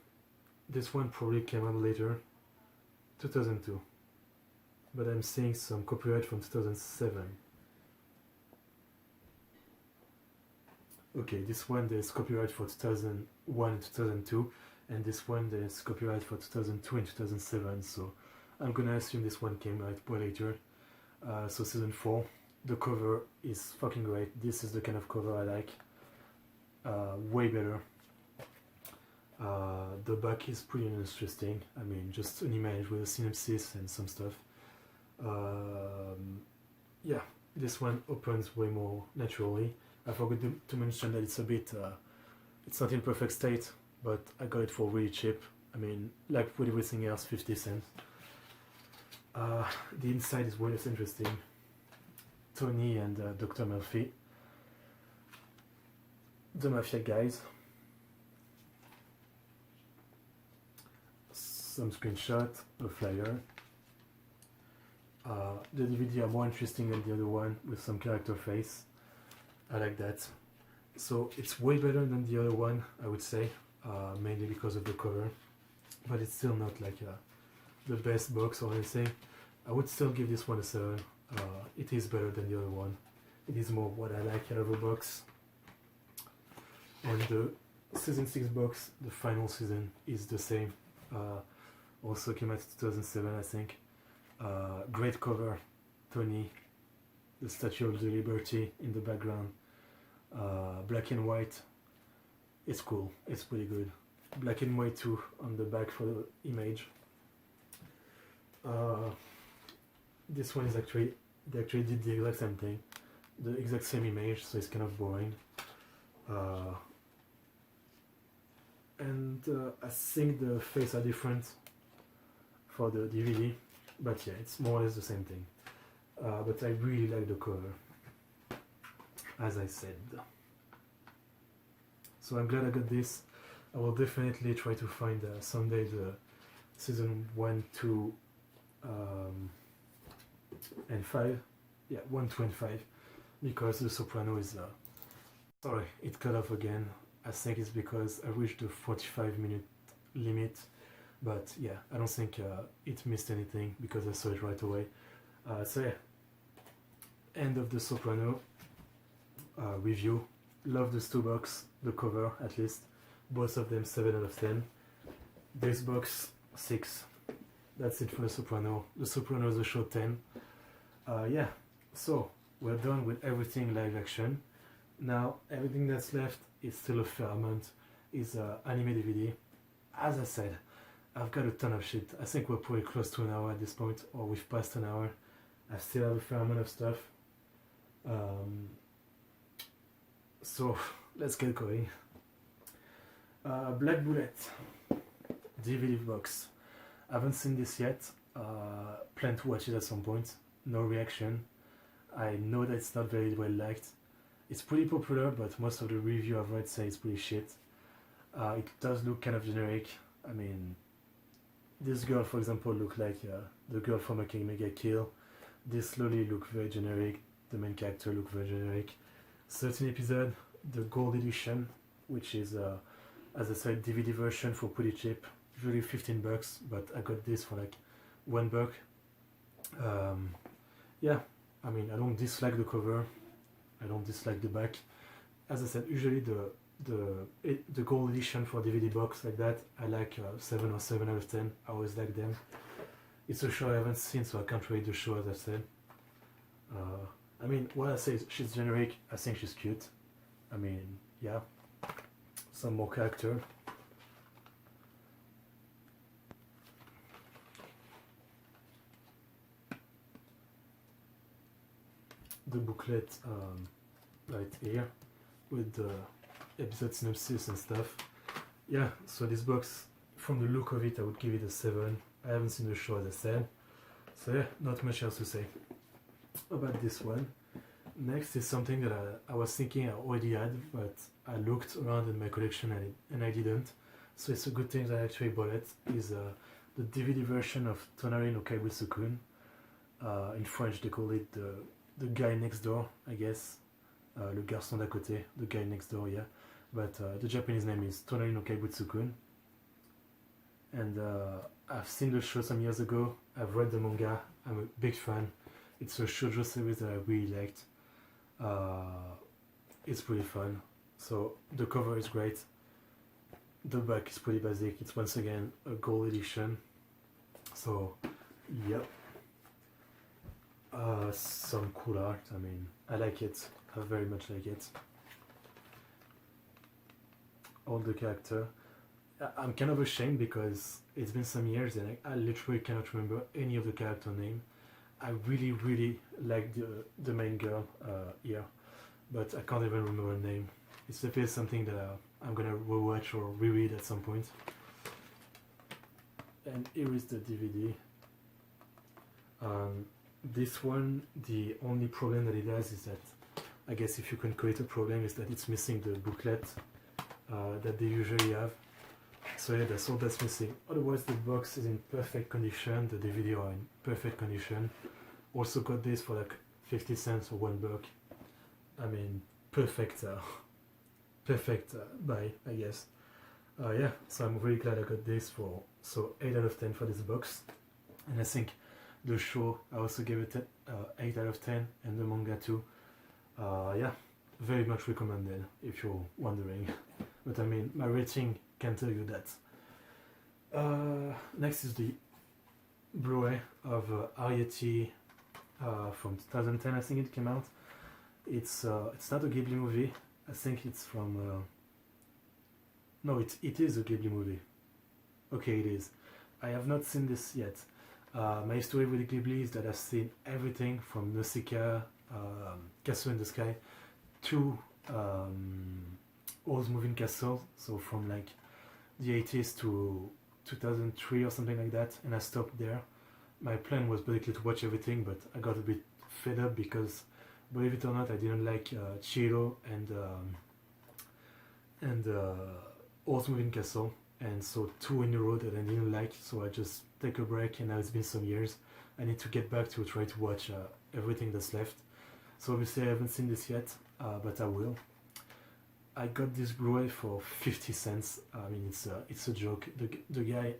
this one probably came out later, 2002. But I'm seeing some copyright from 2007. Okay, this one there's copyright for 2001 and 2002, and this one there's copyright for 2002 and 2007, so I'm gonna assume this one came out way later. So season 4, the cover is fucking great. This is the kind of cover I like. Way better. The back is pretty interesting. I mean, just an image with a synopsis and some stuff. Yeah, this one opens way more naturally. I forgot to mention that it's a bit, it's not in perfect state, but I got it for really cheap. I mean, like with everything else, 50 cents. The inside is way less interesting. Tony and Dr. Murphy, the Mafia guys. Some screenshot, a flyer. The DVD are more interesting than the other one with some character face. I like that. So it's way better than the other one, I would say, mainly because of the cover. But it's still not like the best box or anything. I would still give this one a 7. It is better than the other one. It is more what I like out of a box. And the season 6 box, the final season, is the same. Also came out in 2007, I think. Great cover, Tony, the Statue of the Liberty in the background, black and white. It's cool, it's pretty good. Black and white too on the back for the image. This one is actually, they actually did the exact same thing, the exact same image, so it's kind of boring. And I think the faces are different for the DVD, but yeah, it's more or less the same thing. But I really like the cover, as I said. So I'm glad I got this. I will definitely try to find someday the season 1, 2, and 5. Yeah, 1, 2, and 5, because The Soprano is sorry, it cut off again. I think it's because I reached the 45-minute limit, but yeah, I don't think it missed anything because I saw it right away. So yeah, end of The Soprano review. Love the 2 box, the cover at least, both of them 7 out of 10. This box 6. That's it for The Soprano. The Soprano is a show 10. Yeah, so we're done with everything live action. Now everything that's left is still a fair amount, is anime DVD. As I said, I've got a ton of shit. I think we're pretty close to an hour at this point, or we've passed an hour. I still have a fair amount of stuff. So let's get going. Black Bullet DVD box. I haven't seen this yet. Plan to watch it at some point. No reaction. I know that it's not very well liked. It's pretty popular, but most of the review I've read say it's pretty shit. It does look kind of generic. I mean, this girl, for example, looked like the girl from A King Mega Kill. This slowly looked very generic. The main character looked very generic. 13 episode, the gold edition, which is, as I said, DVD version for pretty cheap. Usually $15, but I got this for like $1. Yeah, I mean, I don't dislike the cover. I don't dislike the back. As I said, usually the gold edition for DVD box like that, I like 7 or 7 out of 10. I always like them. It's a show I haven't seen, so I can't rate the show, as I said. I mean, what I say is she's generic. I think she's cute. I mean, yeah. Some more character. The booklet right here with the episode synopsis and stuff. Yeah, so this box, from the look of it, I would give it a 7. I haven't seen the show, as I said. So yeah, not much else to say about this one. Next is something that I was thinking I already had, but I looked around in my collection and I didn't. So it's a good thing that I actually bought it. Is the DVD version of Tonari no Kaibutsu-kun. In French they call it the guy next door, I guess. Le garçon d'à côté, the guy next door, yeah. But the Japanese name is Tonari no Kaibutsu-kun. And I've seen the show some years ago. I've read the manga. I'm a big fan. It's a shoujo series that I really liked. It's pretty fun. So the cover is great. The back is pretty basic. It's once again a gold edition. So, yep. Some cool art. I mean, I like it. I very much like it. All the character. I'm kind of ashamed because it's been some years and I literally cannot remember any of the character name. I really like the main girl here, but I can't even remember her name. It's definitely something that I'm gonna rewatch or reread at some point. And here is the DVD. This one, the only problem that it has is that, I guess if you can call it a problem, is that it's missing the booklet that they usually have. So yeah, that's all that's missing. Otherwise the box is in perfect condition, the DVD are in perfect condition. Also got this for like 50 cents or $1. I mean, perfect buy, I guess. Yeah, so I'm really glad I got this for, so 8 out of 10 for this box. And I think the show, I also gave it 8 out of 10, and the manga too. Yeah, very much recommended if you're wondering. But I mean, my rating can tell you that. Next is the Blu-ray of Ariete from 2010, I think it came out. It's not a Ghibli movie. I think it's from... no, it is a Ghibli movie. Okay, it is. I have not seen this yet. My history with Ghibli is that I've seen everything from Nausicaa, Castle in the Sky, to Oz Moving Castle, so from like the 80s to 2003 or something like that, and I stopped there. My plan was basically to watch everything, but I got a bit fed up because, believe it or not, I didn't like Chihiro and Oz Moving Castle, and so 2 in a row that I didn't like, so I just take a break, and now it's been some years. I need to get back to try to watch everything that's left. So obviously I haven't seen this yet, but I will. I got this Blu-ray for 50 cents. I mean, it's a joke. The guy,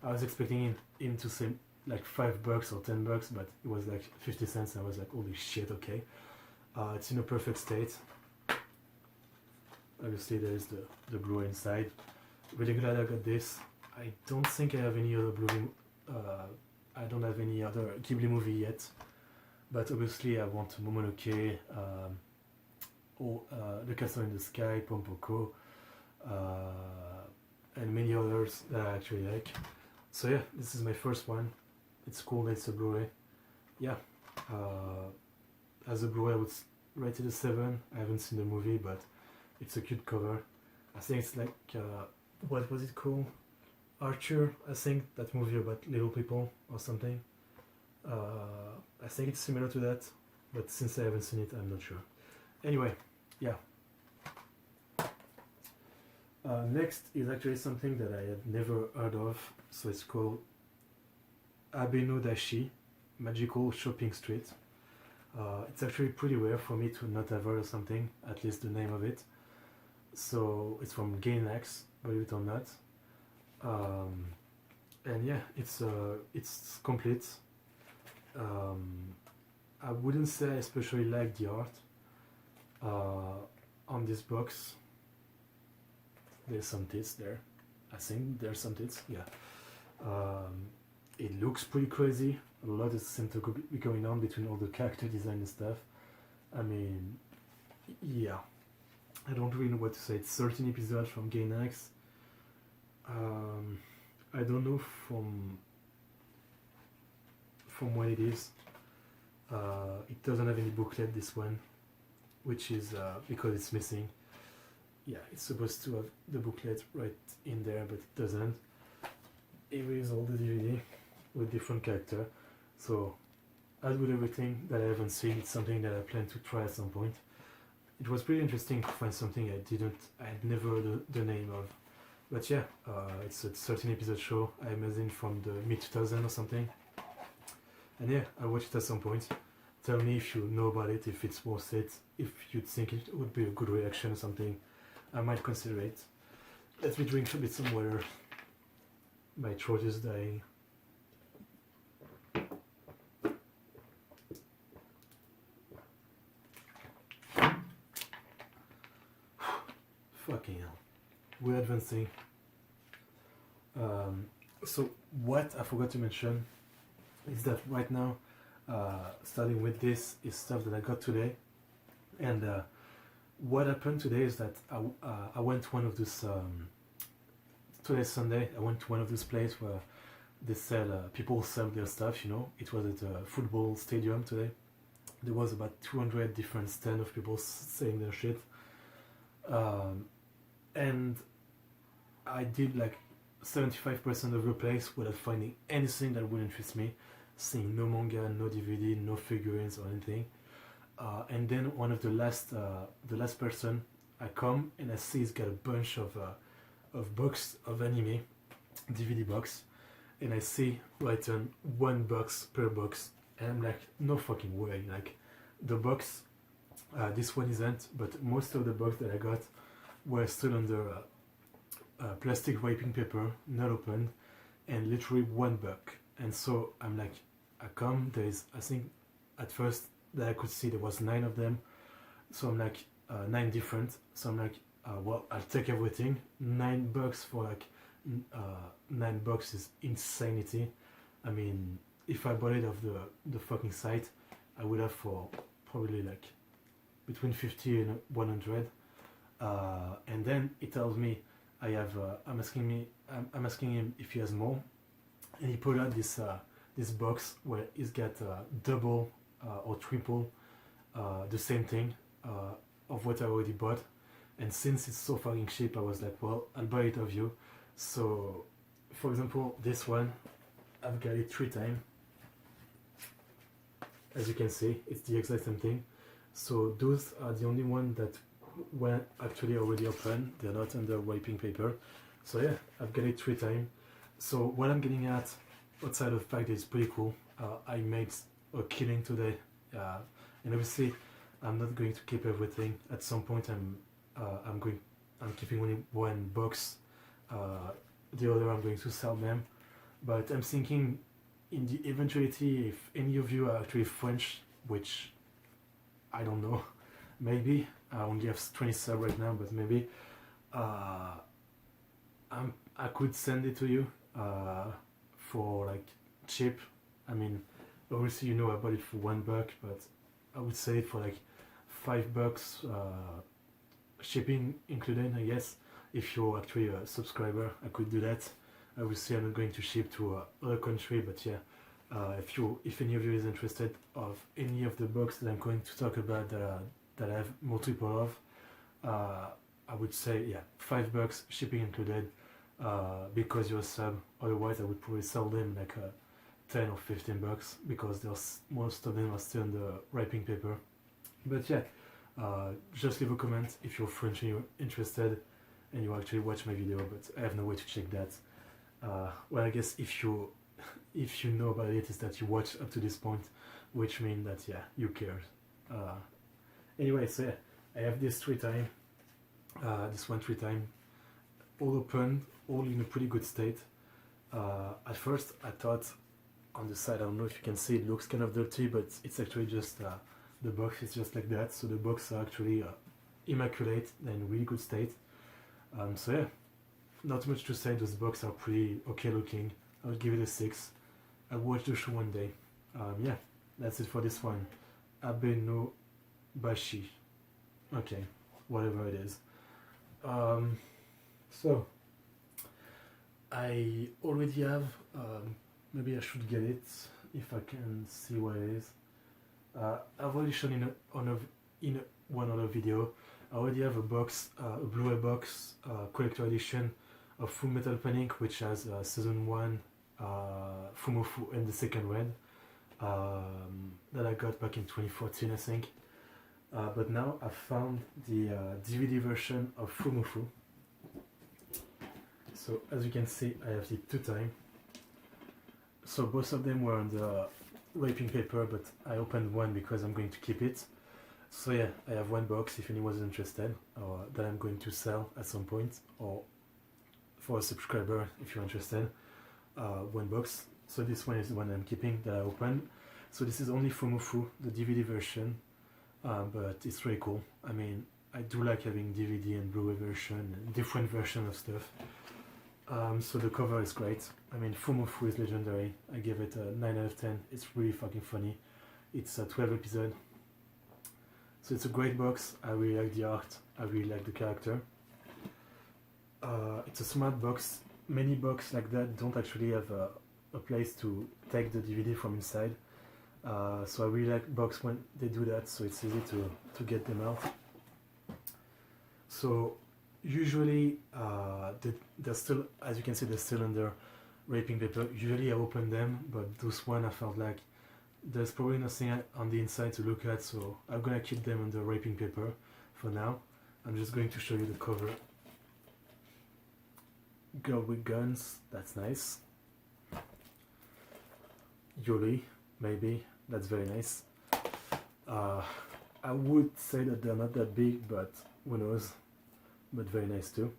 I was expecting him to say like $5 or $10, but it was like 50 cents. And I was like, holy shit, okay. It's in a perfect state. Obviously, there is the Blu-ray inside. Really glad I got this. I don't think I have any other Blu-ray. I don't have any other Ghibli movie yet, but obviously I want Momonoke, or The Castle in the Sky, Pompoko, and many others that I actually like. So yeah, this is my first one. It's cool. It's a Blu-ray. Yeah, as a Blu-ray, I would rate it a 7. I haven't seen the movie, but it's a cute cover. I think it's like what was it called? Archer, I think, that movie about little people or something. I think it's similar to that, but since I haven't seen it, I'm not sure. Anyway, yeah. Next is actually something that I had never heard of, so it's called Abeno Dashi, Magical Shopping Street. It's actually pretty rare for me to not have heard of something, at least the name of it. So it's from Gainax, believe it or not. And yeah, it's complete. I wouldn't say I especially like the art on this box. There's some tits there. I think there's some tits. Yeah. It looks pretty crazy. A lot is seems to be going on between all the character design and stuff. I mean, yeah. I don't really know what to say. It's 13 episodes from Gainax. I don't know from what it is. It doesn't have any booklet, this one, which is because it's missing. Yeah, it's supposed to have the booklet right in there, but it doesn't. Here is all the DVD with different character. So, as with everything that I haven't seen, it's something that I plan to try at some point. It was pretty interesting to find something I had never heard the name of. But yeah, it's a 13 episode show, I imagine from the mid-2000s or something. And yeah, I'll watch it at some point. Tell me if you know about it, if it's worth it, if you think it would be a good reaction or something. I might consider it. Let me drink a bit some water. My throat is dying. Fucking hell. We're advancing. So what I forgot to mention is that right now, starting with this, is stuff that I got today. And what happened today is that I went to one of those, today's Sunday, I went to one of those places where they sell, people sell their stuff, you know. It was at a football stadium today. There was about 200 different stands of people selling their shit. And I did like 75% of the place without finding anything that would interest me, seeing no manga, no DVD, no figurines or anything. And then one of the last person, I come and I see he's got a bunch of box of anime, DVD box, and I see right on $1 per box, and I'm like, no fucking way, like the box, this one isn't, but most of the box that I got were still under plastic wrapping paper, not open, and literally $1. And so I'm like, I come, there's, I think at first that I could see there was 9 of them, so I'm like 9 different, so I'm like, well, I'll take everything. $9 for like $9 is insanity. I mean, if I bought it off the fucking site, I would have for probably like between 50 and 100. And then it tells me I have. I'm asking him if he has more, and he put out this box where he's got double or triple the same thing of what I already bought. And since it's so fucking cheap, I was like, well, I'll buy it of you. So, for example, this one, I've got it 3 times. As you can see, it's the exact same thing. So those are the only ones that were actually already open. They're not under wrapping paper. So yeah, I've got it 3 times. So what I'm getting at, outside of the fact that it's pretty cool, I made a killing today. And obviously, I'm not going to keep everything. At some point, I'm keeping only 1 box. The other I'm going to sell them. But I'm thinking, in the eventuality, if any of you are actually French, which I don't know, maybe I only have 20 subs right now, but maybe I could send it to you for like cheap. I mean, obviously, you know, I bought it for $1, but I would say for like $5, shipping included, I guess. if you're actually a subscriber, I could do that. Obviously, I'm not going to ship to other country, but yeah, if any of you is interested of any of the books that I'm going to talk about that I have multiple of, I would say yeah, $5 shipping included, because you're a sub. Otherwise, I would probably sell them like 10 or $15 because most of them are still in the wrapping paper. But yeah, just leave a comment if you're French and you're interested and you actually watch my video, but I have no way to check that. Well, I guess if you know about it, is that you watch up to this point, which means that yeah, you care. Anyway, so yeah, I have this 3 times, this one 3 times, all open, all in a pretty good state. At first, I thought on the side, I don't know if you can see, it looks kind of dirty, but it's actually just the box is just like that. So the box are actually immaculate and in really good state. So yeah, not much to say. Those boxes are pretty okay looking. I would give it a 6. I'll watch the show one day. Yeah, that's it for this one. Abe no Bashi. Okay, whatever it is. So I already have. Maybe I should get it if I can see what it is. I've already shown in one other video. I already have a box, a Blu-ray box, collector edition of Full Metal Panic, which has season 1, Fumofu, and the second one that I got back in 2014, I think. But now I found the DVD version of Fumofu. So as you can see, I have it 2 times. So both of them were on the wrapping paper, but I opened one because I'm going to keep it. So yeah, I have 1 box if anyone is interested, or that I'm going to sell at some point, or for a subscriber if you're interested. 1 box. So this one is the one I'm keeping that I opened. So this is only Fumofu, the DVD version, but it's really cool. I mean, I do like having DVD and Blu-ray version and different version of stuff. So the cover is great. I mean, Fumofu is legendary. I give it a 9 out of 10. It's really fucking funny. It's a 12 episode. So it's a great box. I really like the art. I really like the character. It's a smart box. Many boxes like that don't actually have a place to take the DVD from inside. So I really like box when they do that, so it's easy to get them out. So usually they're still, as you can see, they're still under wrapping paper. Usually I open them, but those one I felt like there's probably nothing on the inside to look at, so I'm gonna keep them under wrapping paper for now. I'm just going to show you the cover. Girl with guns, that's nice. Yuri, maybe, that's very nice. I would say that they're not that big, but who knows, but very nice too.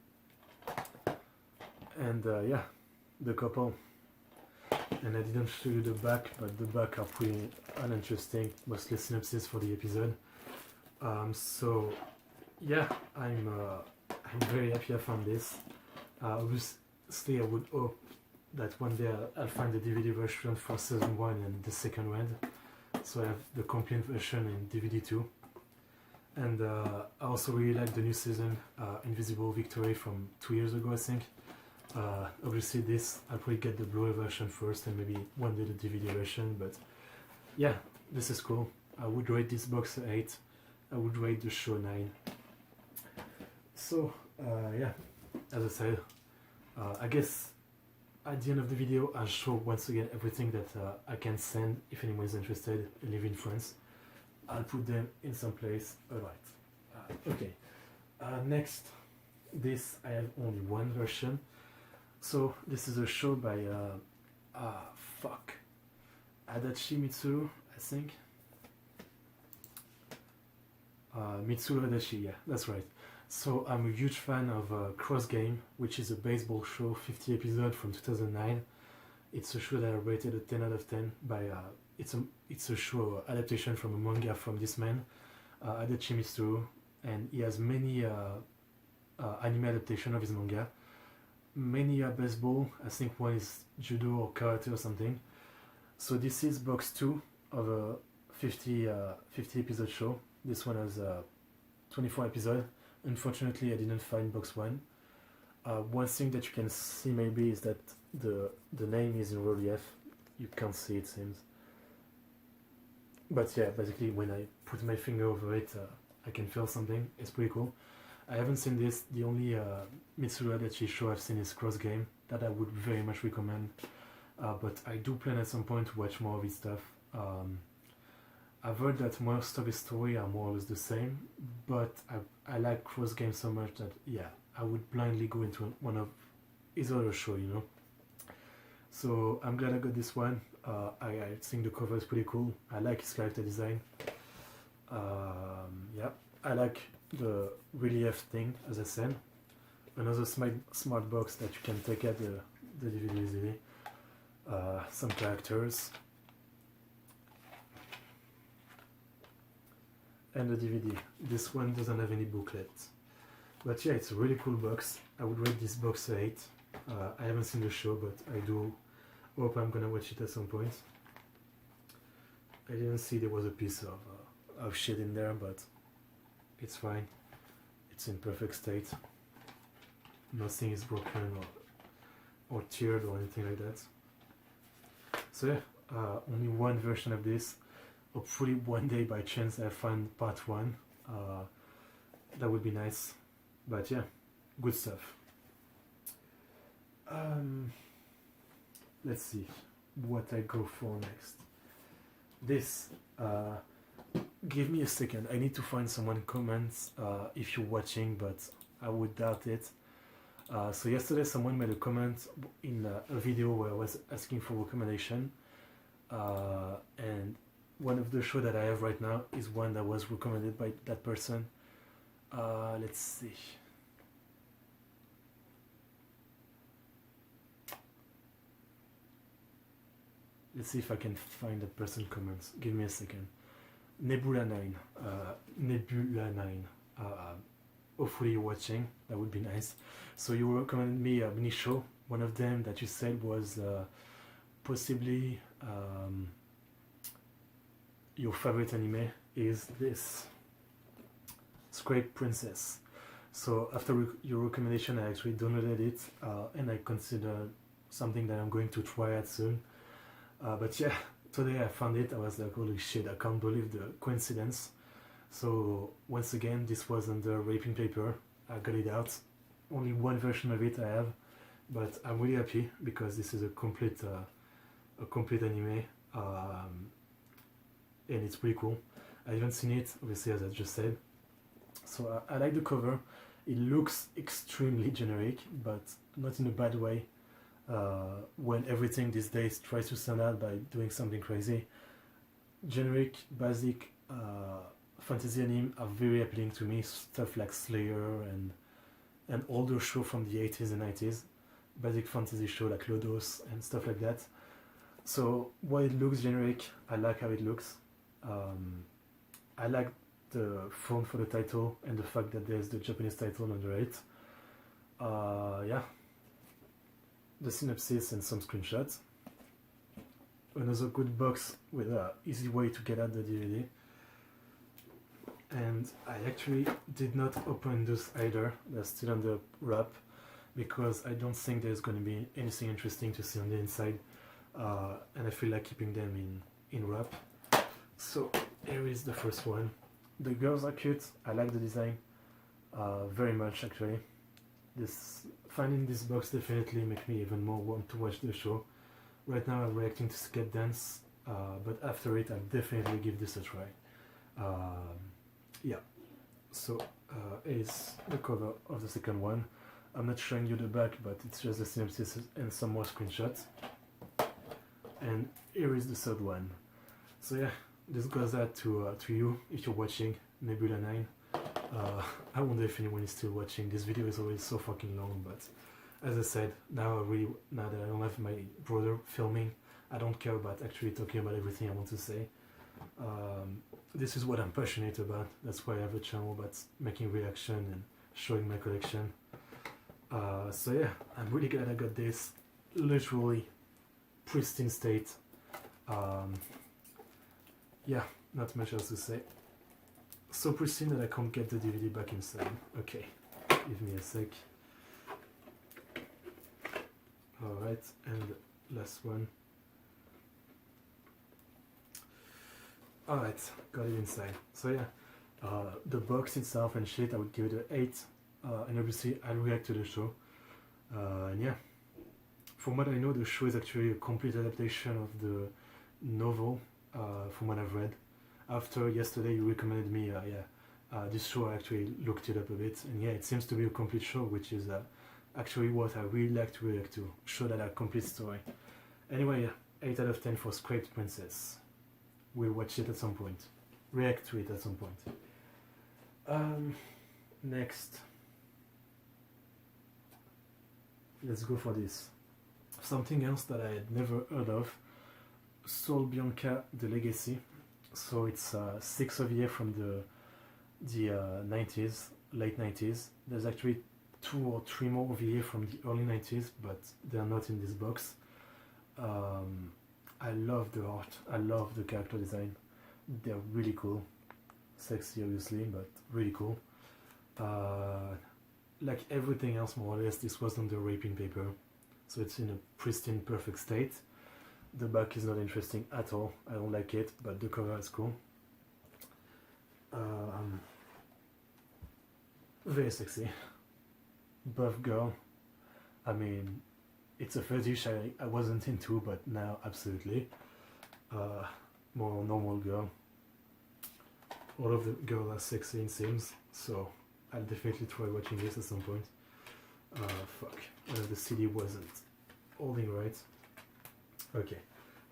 And yeah, the couple. And I didn't show you the back, but the back are pretty uninteresting, mostly synopsis for the episode. So yeah, I'm very happy I found this. Obviously I would hope that one day I'll find the DVD version for season 1 and the second one, so I have the complete version in DVD 2. And I also really like the new season, Invisible Victory, from 2 years ago, I think. Obviously this, I'll probably get the Blu-ray version first and maybe one day the DVD version, but yeah, this is cool. I would rate this box an 8. I would rate the show 9. So yeah, as I said, I guess at the end of the video I'll show once again everything that I can send if anyone is interested and live in France. I'll put them in some place. Alright, okay. Next, this I have only one version. So this is a show by Adachi Mitsuru, I think. Mitsuru Adachi, yeah, that's right. So I'm a huge fan of Cross Game, which is a baseball show, 50 episodes from 2009. It's a show that I rated a 10 out of 10 by it's a show adaptation from a manga from this man, Adachi Mitsuru, and he has many anime adaptation of his manga. Many are baseball, I think one is judo or karate or something. So this is box 2 of a 50 episode show. This one has 24 episodes. Unfortunately I didn't find box 1. One thing that you can see maybe is that the name is in relief. You can't see it, seems. But yeah, basically when I put my finger over it, I can feel something. It's pretty cool. I haven't seen this. The only Mitsuru Adachi show I've seen is Cross Game, that I would very much recommend. But I do plan at some point to watch more of his stuff. I've heard that most of his stories are more or less the same, but I like Cross Game so much that, yeah, I would blindly go into one of his other shows, you know. So I'm glad I got this one. I think the cover is pretty cool. I like his character design. Yeah, I like the relief thing, as I said. Another smart box that you can take at the DVD easily. Some characters. And the DVD. This one doesn't have any booklet. But yeah, it's a really cool box. I would rate this box a 8. I haven't seen the show, but I do hope I'm gonna watch it at some point. I didn't see there was a piece of shit in there, but it's fine. It's in perfect state. Nothing is broken or teared or anything like that. So yeah, only one version of this. Hopefully one day by chance I find part 1. That would be nice. But yeah, good stuff. Let's see what I go for next. This, give me a second. I need to find someone comments if you're watching, but I would doubt it. So yesterday someone made a comment in a video where I was asking for recommendation, and one of the shows that I have right now is one that was recommended by that person. Let's see. Let's see if I can find that person comments. Give me a second. Nebula 9. Nebula 9. Hopefully you're watching. That would be nice. So you recommended me a mini show. One of them that you said was possibly your favorite anime is this. Scrape Princess. So after your recommendation, I actually downloaded it and I consider something that I'm going to try out soon. But yeah, today I found it. I was like, holy shit, I can't believe the coincidence. So once again, this was under wrapping paper. I got it out. Only one version of it I have, but I'm really happy because this is a complete anime, and it's pretty cool. I haven't seen it, obviously, as I just said. So I like the cover. It looks extremely generic, but not in a bad way. When everything these days tries to stand out by doing something crazy. Generic, basic fantasy anime are very appealing to me. Stuff like Slayer and an older show from the 80s and 90s. Basic fantasy show like Lodos and stuff like that. So while it looks generic, I like how it looks. I like the font for the title and the fact that there's the Japanese title under it. Yeah. The synopsis and some screenshots. Another good box with an easy way to get out the DVD. And I actually did not open this either. They're still under wrap because I don't think there's going to be anything interesting to see on the inside. And I feel like keeping them in wrap. So here is the first one. The girls are cute. I like the design very much actually. Finding this box definitely makes me even more want to watch the show. Right now I'm reacting to Skate Dance, but after it I'll definitely give this a try. Yeah, so is the cover of the second one. I'm not showing you the back, but it's just the synopsis and some more screenshots. And here is the third one. So yeah, this goes out to you if you're watching Nebula 9. I wonder if anyone is still watching. This video is always so fucking long, but as I said, now that I don't have my brother filming, I don't care about actually talking about everything I want to say. This is what I'm passionate about. That's why I have a channel about making reaction and showing my collection. So yeah, I'm really glad I got this. Literally pristine state. Yeah, not much else to say. So pristine that I can't get the DVD back inside. Okay, give me a sec. Alright, and last one. Alright, got it inside. So yeah, the box itself and shit, I would give it an 8. And obviously I'll react to the show. And yeah, from what I know, the show is actually a complete adaptation of the novel, from what I've read. After yesterday you recommended me, this show, I actually looked it up a bit, and yeah, it seems to be a complete show, which is actually what I really like to react to, show that a complete story. Anyway, yeah, 8 out of 10 for Scraped Princess. We'll watch it at some point, react to it at some point. Next, let's go for this. Something else that I had never heard of, Soul Bianca The Legacy. So it's 6 OVA from the 90s, late 90s. There's actually 2 or 3 more OVA from the early 90s, but they're not in this box. I love the art, I love the character design. They're really cool. Sexy obviously, but really cool. Like everything else more or less, this was on the wrapping paper, so it's in a pristine, perfect state. The back is not interesting at all, I don't like it, but the cover is cool. Very sexy. Buff girl. I mean, it's a fetish I wasn't into, but now absolutely. More normal girl. All of the girls are sexy in Sims, so I'll definitely try watching this at some point. Fuck. The CD wasn't holding right. Okay.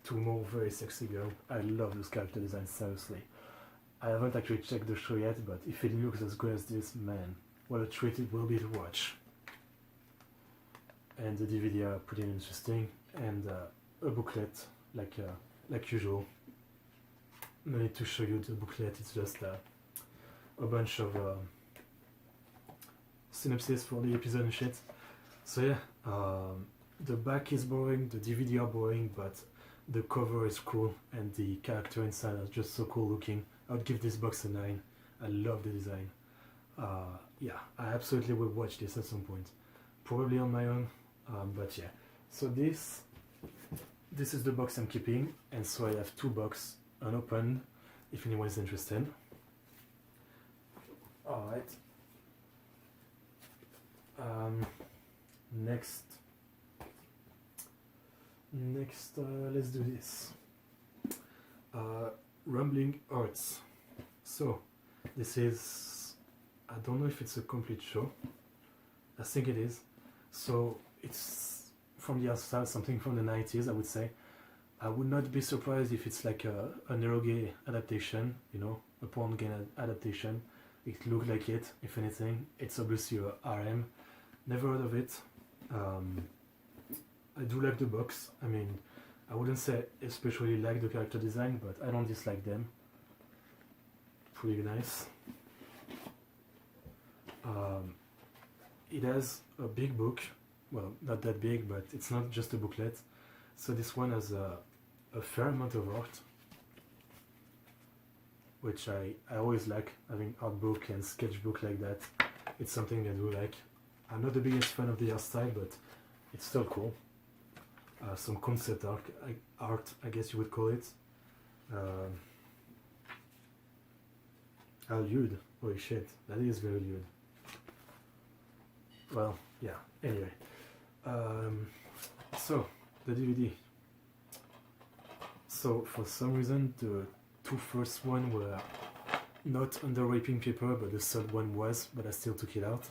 2 more very sexy girl. I love this character design, seriously. I haven't actually checked the show yet, but if it looks as good as this, man, what a treat it will be to watch. And the DVD are pretty interesting, and a booklet, like usual. No need to show you the booklet, it's just a bunch of synopsis for the episode and shit. So yeah, the back is boring, the DVD are boring, but the cover is cool, and the character inside are just so cool looking. I would give this box a 9. I love the design. Yeah, I absolutely will watch this at some point. Probably on my own, but yeah. So this is the box I'm keeping, and so I have 2 boxes unopened, if anyone is interested. Alright. Next, let's do this. Rumbling Hearts. So, this is, I don't know if it's a complete show. I think it is. So, it's from the outside, something from the 90s, I would say. I would not be surprised if it's like an eroge adaptation, you know, a porn game adaptation. It looked like it, if anything. It's obviously a RM. Never heard of it. I do like the box. I mean, I wouldn't say especially like the character design, but I don't dislike them. Pretty nice. It has a big book. Well, not that big, but it's not just a booklet. So this one has a fair amount of art, which I always like, having art book and sketchbook like that. It's something I do like. I'm not the biggest fan of the art style, but it's still cool. Some concept art, I guess you would call it. Lewd. Holy shit, that is very lewd. Well, yeah, anyway. So, the DVD. So, for some reason, the 2 first one were not under wrapping paper, but the 3rd one was, but I still took it out.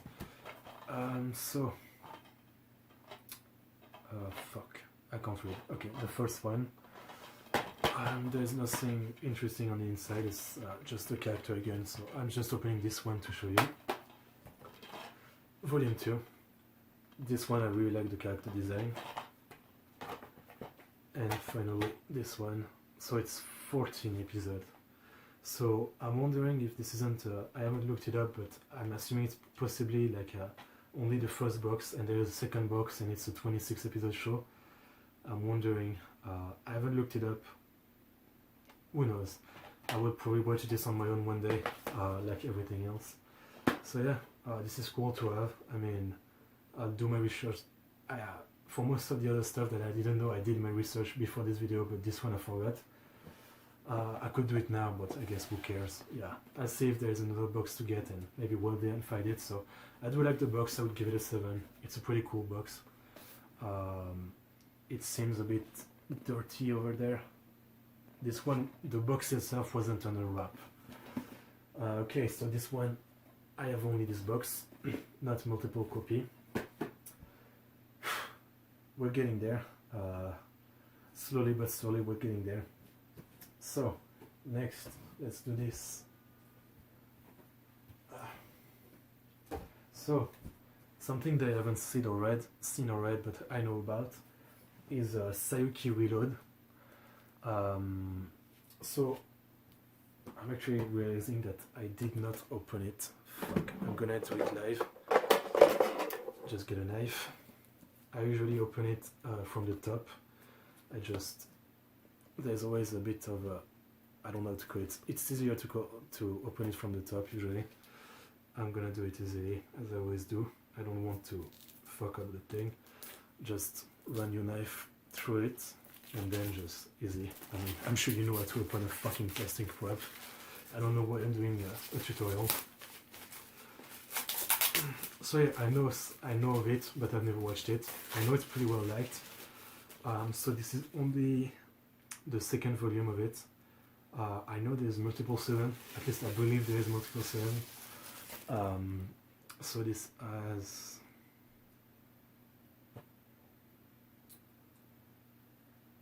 Fuck, I can't read. Okay, the first one. There's nothing interesting on the inside, it's just a character again, so I'm just opening this one to show you. Volume 2. This one I really like the character design. And finally this one. So it's 14 episodes. So I'm wondering if this isn't, I haven't looked it up, but I'm assuming it's possibly like only the first box, and there is a second box, and it's a 26 episode show. I'm wondering, I haven't looked it up. Who knows? I will probably watch this on my own one day, like everything else. So yeah, this is cool to have. I mean, I'll do my research. for most of the other stuff that I didn't know, I did my research before this video, but this one I forgot. I could do it now, but I guess who cares. Yeah, I'll see if there's another box to get and maybe one day and find it. So I do like the box, I would give it a 7. It's a pretty cool box. It seems a bit dirty over there. This one, the box itself wasn't on a wrap. Okay, so this one, I have only this box, not multiple copy. We're getting there. Slowly but slowly we're getting there. So, next, let's do this. So, something that I haven't seen or read, but I know about, is Sayuki Reload. So, I'm actually realizing that I did not open it. Fuck, I'm gonna do it live. Just get a knife. I usually open it from the top. There's always a bit of I don't know how to call it. It's easier to open it from the top usually. I'm gonna do it easily as I always do. I don't want to fuck up the thing. Just run your knife through it and then just easy. I mean, I'm sure you know how to open a fucking plastic wrap. I don't know why I'm doing a tutorial. So yeah, I know of it, but I've never watched it. I know it's pretty well liked. So this is only the second volume of it. I know there's multiple 7, at least I believe there is multiple 7. So this has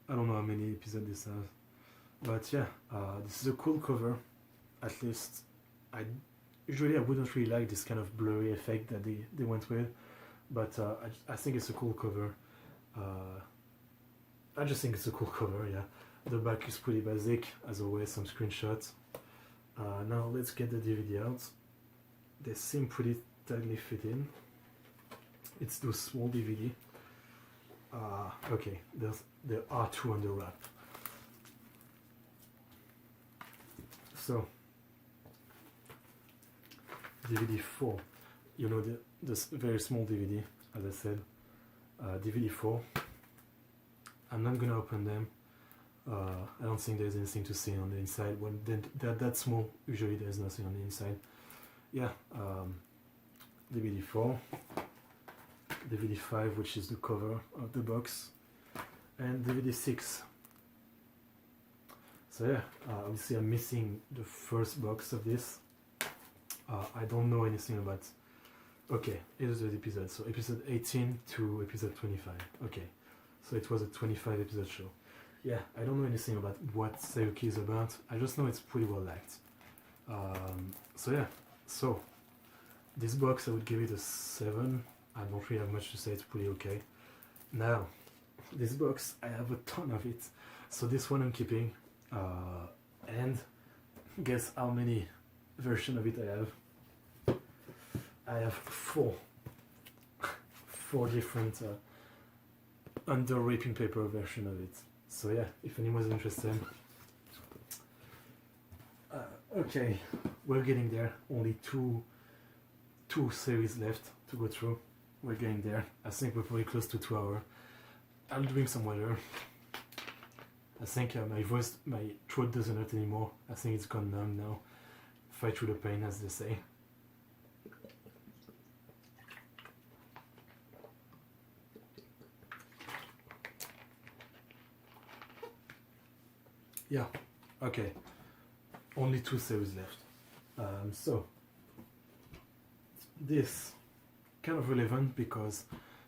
I don't know how many episodes this has, but yeah, this is a cool cover. At least usually I wouldn't really like this kind of blurry effect that they went with, but I think it's a cool cover. I just think it's a cool cover, yeah. The back is pretty basic, as always, some screenshots. Now let's get the DVD out. They seem pretty tightly fitting. It's the small DVD. Okay, there are 2 on the wrap. So, DVD 4. You know, this very small DVD, as I said. DVD 4. I'm not gonna open them. I don't think there's anything to see on the inside. When they're that small, usually there's nothing on the inside. Yeah, DVD 4, DVD 5, which is the cover of the box, and DVD 6. So yeah, obviously I'm missing the first box of this. I don't know anything about... Okay, here's the episode. So episode 18 to episode 25. Okay, so it was a 25 episode show. Yeah, I don't know anything about what Sayuki is about. I just know it's pretty well liked. So yeah, so this box I would give it a 7. I don't really have much to say, it's pretty okay. Now, this box, I have a ton of it. So this one I'm keeping. And guess how many versions of it I have? I have 4. 4 different under wrapping paper version of it. So yeah, if anyone's interested. Okay, we're getting there. Only two series left to go through. We're getting there. I think we're probably close to 2 hours. I'm doing some water. I think my throat doesn't hurt anymore. I think it's gone numb now. Fight through the pain, as they say. Yeah, okay. Only 2 series left. So, this kind of relevant because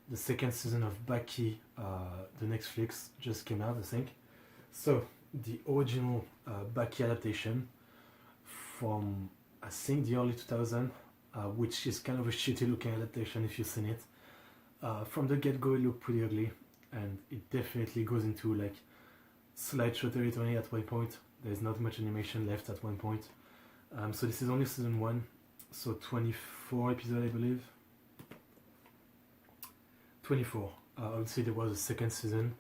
the second season of Baki, the Netflix, just came out, I think. So, the original Baki adaptation from, I think, the early 2000s, which is kind of a shitty looking adaptation if you've seen it. From the get-go it looked pretty ugly, and it definitely goes into like slideshow territory at one point. There's not much animation left at one point. So this is only season 1, so 24 episodes I believe. 24. Obviously there was a second season.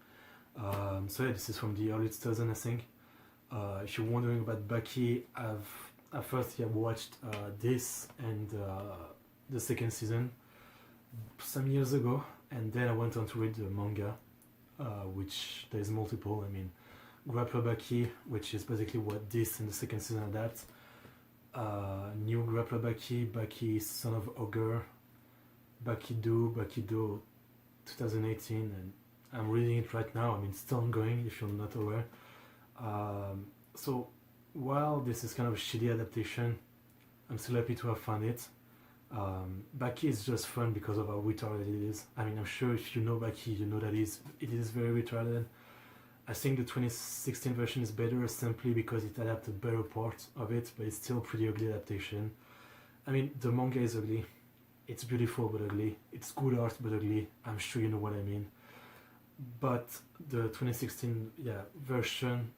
So yeah, this is from the early 2000s I think. If you're wondering about Baki, at first I watched this and the second season some years ago. and then I went on to read the manga, which there's multiple. I mean, Grappler Baki, which is basically what this in the second season adapts. New Grappler Baki, Baki Son of Ogre, Bakido 2018, and I'm reading it right now. I mean, it's still ongoing if you're not aware. So while this is kind of a shitty adaptation, I'm still happy to have found it. Baki is just fun because of how retarded it is. I mean, I'm sure if you know Baki, you know that it is very retarded. I think the 2016 version is better simply because it adapted better parts of it, but it's still a pretty ugly adaptation. I mean, the manga is ugly. It's beautiful but ugly. It's good art but ugly. I'm sure you know what I mean. But the 2016 version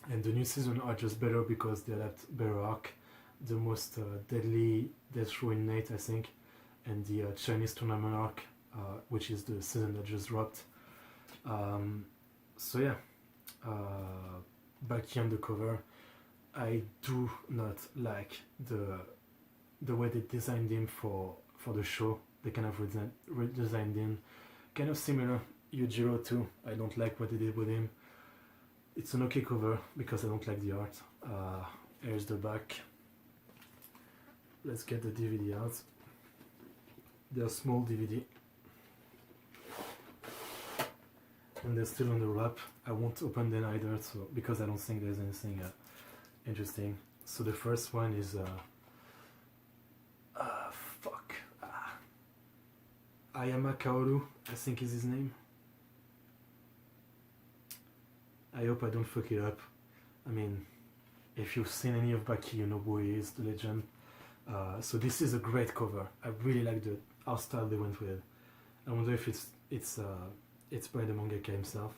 and the new season are just better because they adapt better arc. The most deadly Death Row Innate, I think, and the Chinese tournament arc, which is the season that just dropped. So yeah, Baki on the cover. I do not like the way they designed him for the show. They kind of redesigned him, kind of similar Yujiro too. I don't like what they did with him. It's an okay cover because I don't like the art. Here's the back. Let's get the DVD out. They're small DVD. And they're still on the wrap. I won't open them either, so because I don't think there's anything interesting. So the first one is Ayama Kaoru, I think is his name. I hope I don't fuck it up. I mean, if you've seen any of Baki, you know who he is, the legend. So this is a great cover. I really like the art style they went with. I wonder if it's by the mangaka himself,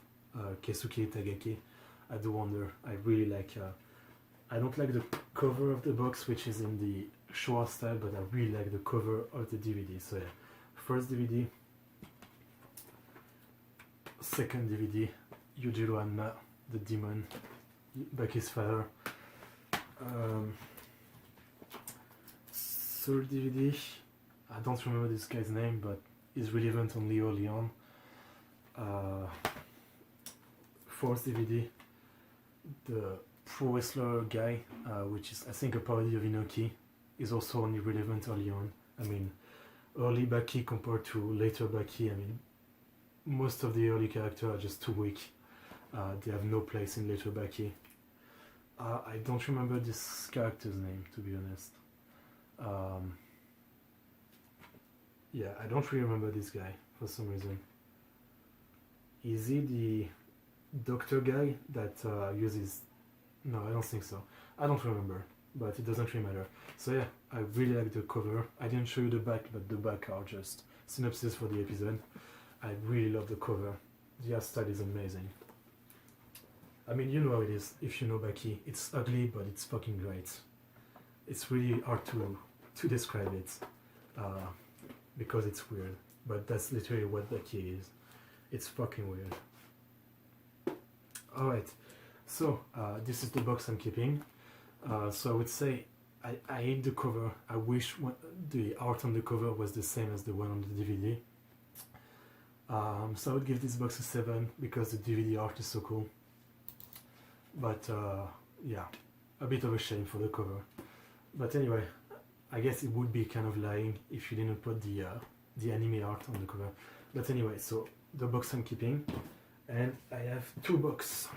Keisuke Itagaki. I do wonder. I really like. I don't like the cover of the box, which is in the show art style, but I really like the cover of the DVD. So yeah, first DVD, second DVD, Yujiro Hanma, the demon, Baki's father. Third DVD, I don't remember this guy's name, but he's relevant on Leo Leon. Fourth DVD, the pro wrestler guy, which is I think a parody of Inoki, is also only relevant early on. I mean, early Baki compared to later Baki, I mean, most of the early characters are just too weak. They have no place in later Baki. I don't remember this character's name, to be honest. Yeah, I don't really remember this guy for some reason. Is he the doctor guy that uses... No, I don't think so. I don't remember, but it doesn't really matter. So yeah, I really like the cover. I didn't show you the back, but the back are just synopsis for the episode. I really love the cover. The art style is amazing. I mean, you know how it is if you know Baki. It's ugly, but it's fucking great. It's really hard to describe it because it's weird, but that's literally what Baki is. It's fucking weird. Alright, so this is the box I'm keeping. So I would say I hate the cover. I wish the art on the cover was the same as the one on the DVD. So I would give this box a 7 because the DVD art is so cool. But yeah, a bit of a shame for the cover. But anyway, I guess it would be kind of lying if you didn't put the anime art on the cover. But anyway, so the box I'm keeping, and I have 2 boxes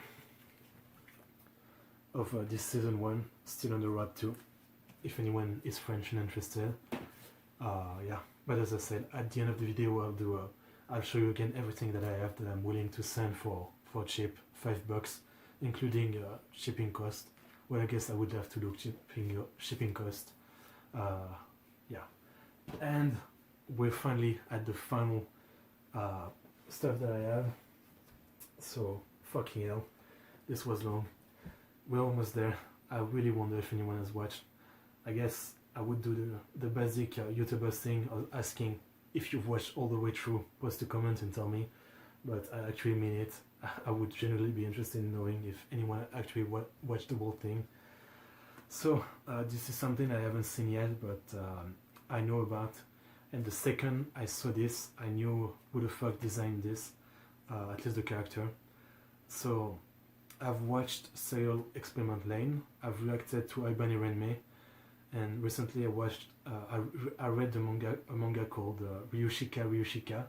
of this season 1 still on the wrap too, if anyone is French and interested. Yeah, but as I said, at the end of the video I'll show you again everything that I have that I'm willing to send for cheap, $5, including shipping cost. Well, I guess I would have to look shipping cost. Yeah, and we're finally at the final stuff that I have. So fucking hell, this was long. We're almost there. I really wonder if anyone has watched. I guess I would do the basic YouTuber thing of asking if you've watched all the way through. Post a comment and tell me, but I actually mean it. I would generally be interested in knowing if anyone actually watched the whole thing. So this is something I haven't seen yet, but I know about, And the second I saw this, I knew who the fuck designed this, at least the character. So I've watched Serial Experiment Lane, I've reacted to Ibani Renmei, and recently I read a manga called Ryushika,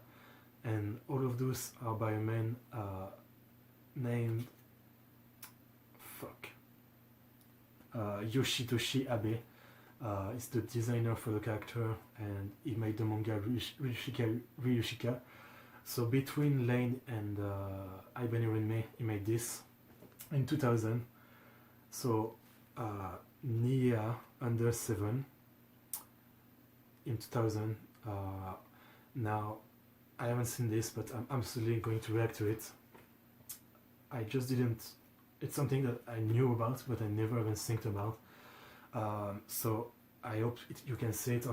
and all of those are by a man named Yoshitoshi Abe. He's the designer for the character, and he made the manga Ryushika. So between Lane and Ibani Renmei, he made this in 2000. So Nia Under 7 in 2000. Now I haven't seen this, but I'm absolutely going to react to it. I just didn't. It's something that I knew about, but I never even think about. So I hope you can see it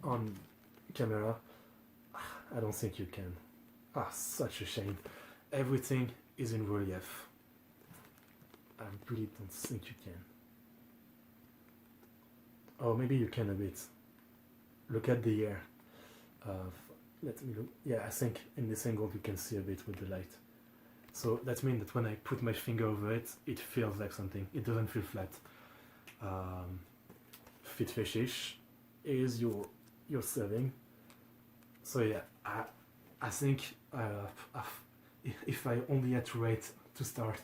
on camera. I don't think you can. Such a shame. Everything is in relief. I really don't think you can. Oh, maybe you can a bit. Look at the air. Let me look. Yeah, I think in this angle you can see a bit with the light. So that means that when I put my finger over it, it feels like something. It doesn't feel flat. Fit fishish is your serving. So yeah, I think if I only had to rate to start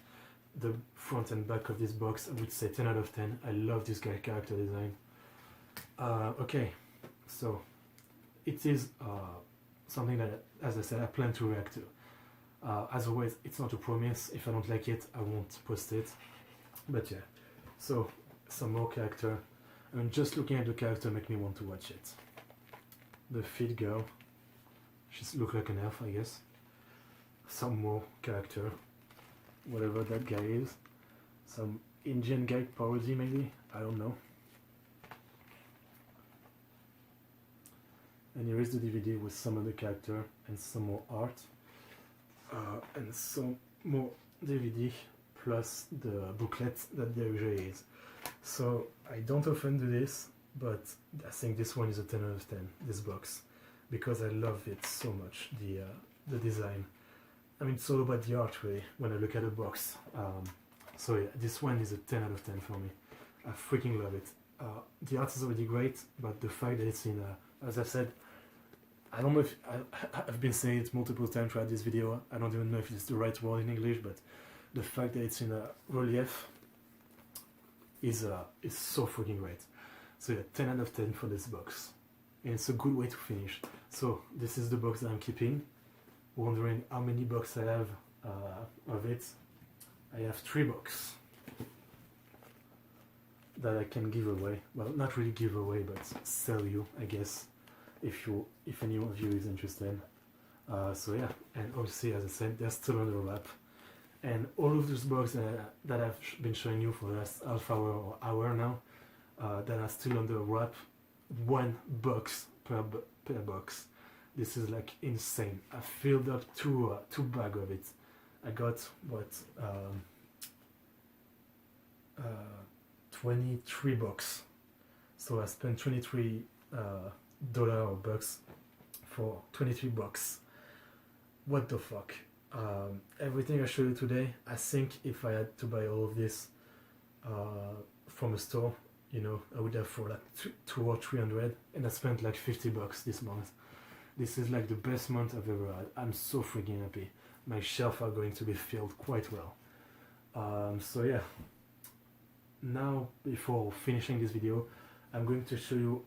the front and back of this box, I would say 10 out of 10. I love this guy character design. Okay, so it is something that, as I said, I plan to react to. As always, it's not a promise. If I don't like it, I won't post it. But yeah, so some more character. I mean, just looking at the character make me want to watch it. The fit girl. She looks like an elf, I guess. Some more character. Whatever that guy is. Some Indian guy parody maybe? I don't know. And here is the DVD with some of the character and some more art. And some more DVD plus the booklet that there usually is. So I don't often do this, but I think this one is a 10 out of 10, this box, because I love it so much, the design. I mean, it's all about the art really, when I look at a box. So yeah, this one is a 10 out of 10 for me. I freaking love it. The art is already great, but the fact that it's in, as I said, I don't know if I've been saying it multiple times throughout this video. I don't even know if it's the right word in English, but the fact that it's in a relief is so freaking great. So yeah, 10 out of 10 for this box. And it's a good way to finish. So this is the box that I'm keeping. Wondering how many boxes I have of it. I have 3 boxes that I can give away. Well, not really give away, but sell you, I guess, if any of you is interested. So yeah, and obviously, as I said, they're still under wrap. And all of those boxes that I've been showing you for the last half hour or hour now, that are still under wrap, 1 box per box. This is like insane. I filled up two bags of it. I got what 23 bucks. So I spent 23 dollar or bucks for 23 bucks. What the fuck? Everything I showed you today, I think if I had to buy all of this from a store, you know, I would have for like 200 or 300, and I spent like 50 bucks this month. This is like the best month I've ever had. I'm so freaking happy. My shelves are going to be filled quite well. So yeah, now before finishing this video, I'm going to show you,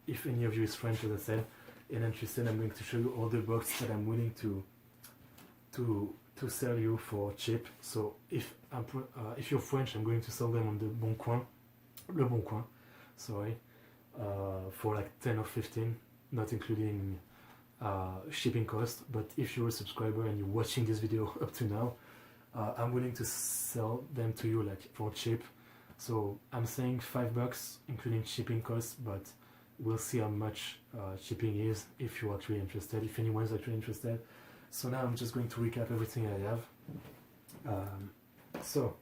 if any of you is French, as I said, and interested, I'm going to show you all the boxes that I'm willing to sell you for cheap. So if you're French, I'm going to sell them on the Le Bon Coin, sorry, for like 10 or 15, not including shipping cost. But if you're a subscriber and you're watching this video up to now, I'm willing to sell them to you like for cheap. So I'm saying $5 including shipping costs, but we'll see how much shipping is if you're actually interested, if anyone's actually interested. So now I'm just going to recap everything I have. So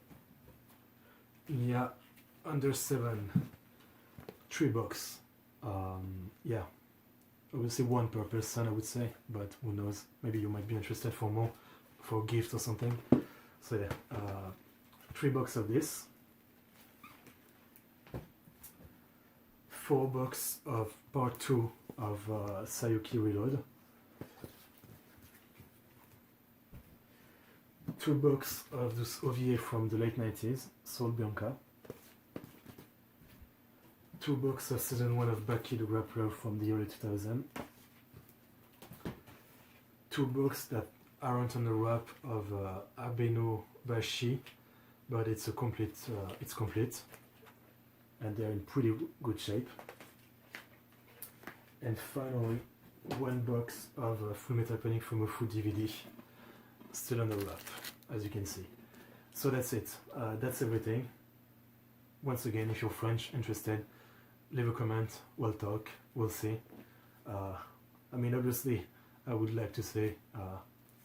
yeah, under 7, $3. Yeah, obviously one per person, I would say, but who knows, maybe you might be interested for more, for a gift or something. So yeah, 3 boxes of this, 4 boxes of part 2 of Sayuki Reload, 2 boxes of this OVA from the late 90s, Soul Bianca, 2 boxes of season 1 of Baki the Grappler from the early 2000s, 2 books that aren't on the wrap of Abeno Bashi, but it's a complete, it's complete, and they're in pretty good shape. And finally, 1 box of Full Metal Panic from a full DVD, still on the wrap, as you can see. So that's it. That's everything. Once again, if you're French interested, leave a comment. We'll talk. We'll see. I mean, obviously, I would like to say,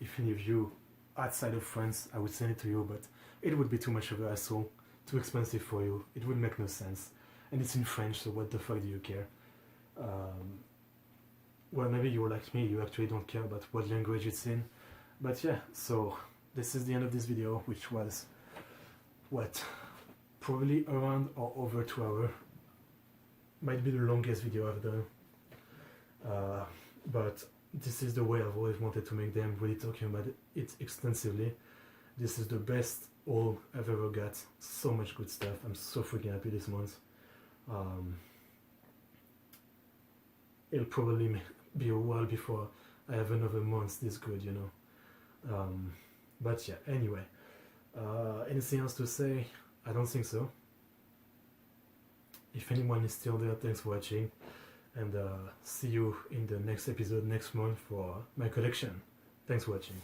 if any of you outside of France, I would send it to you, but it would be too much of a hassle, too expensive for you. It would make no sense. And it's in French, so what the fuck do you care? Well, maybe you're like me, you actually don't care about what language it's in. But yeah, so this is the end of this video, which was, what, probably around or over 2 hours. Might be the longest video I've done. But this is the way I've always wanted to make them, really talking about it extensively. This is the best haul I've ever got. So much good stuff. I'm so freaking happy this month. It'll probably be a while before I have another month this good, you know. But yeah, anyway. Anything else to say? I don't think so. If anyone is still there, thanks for watching. And see you in the next episode next month for my collection. Thanks for watching.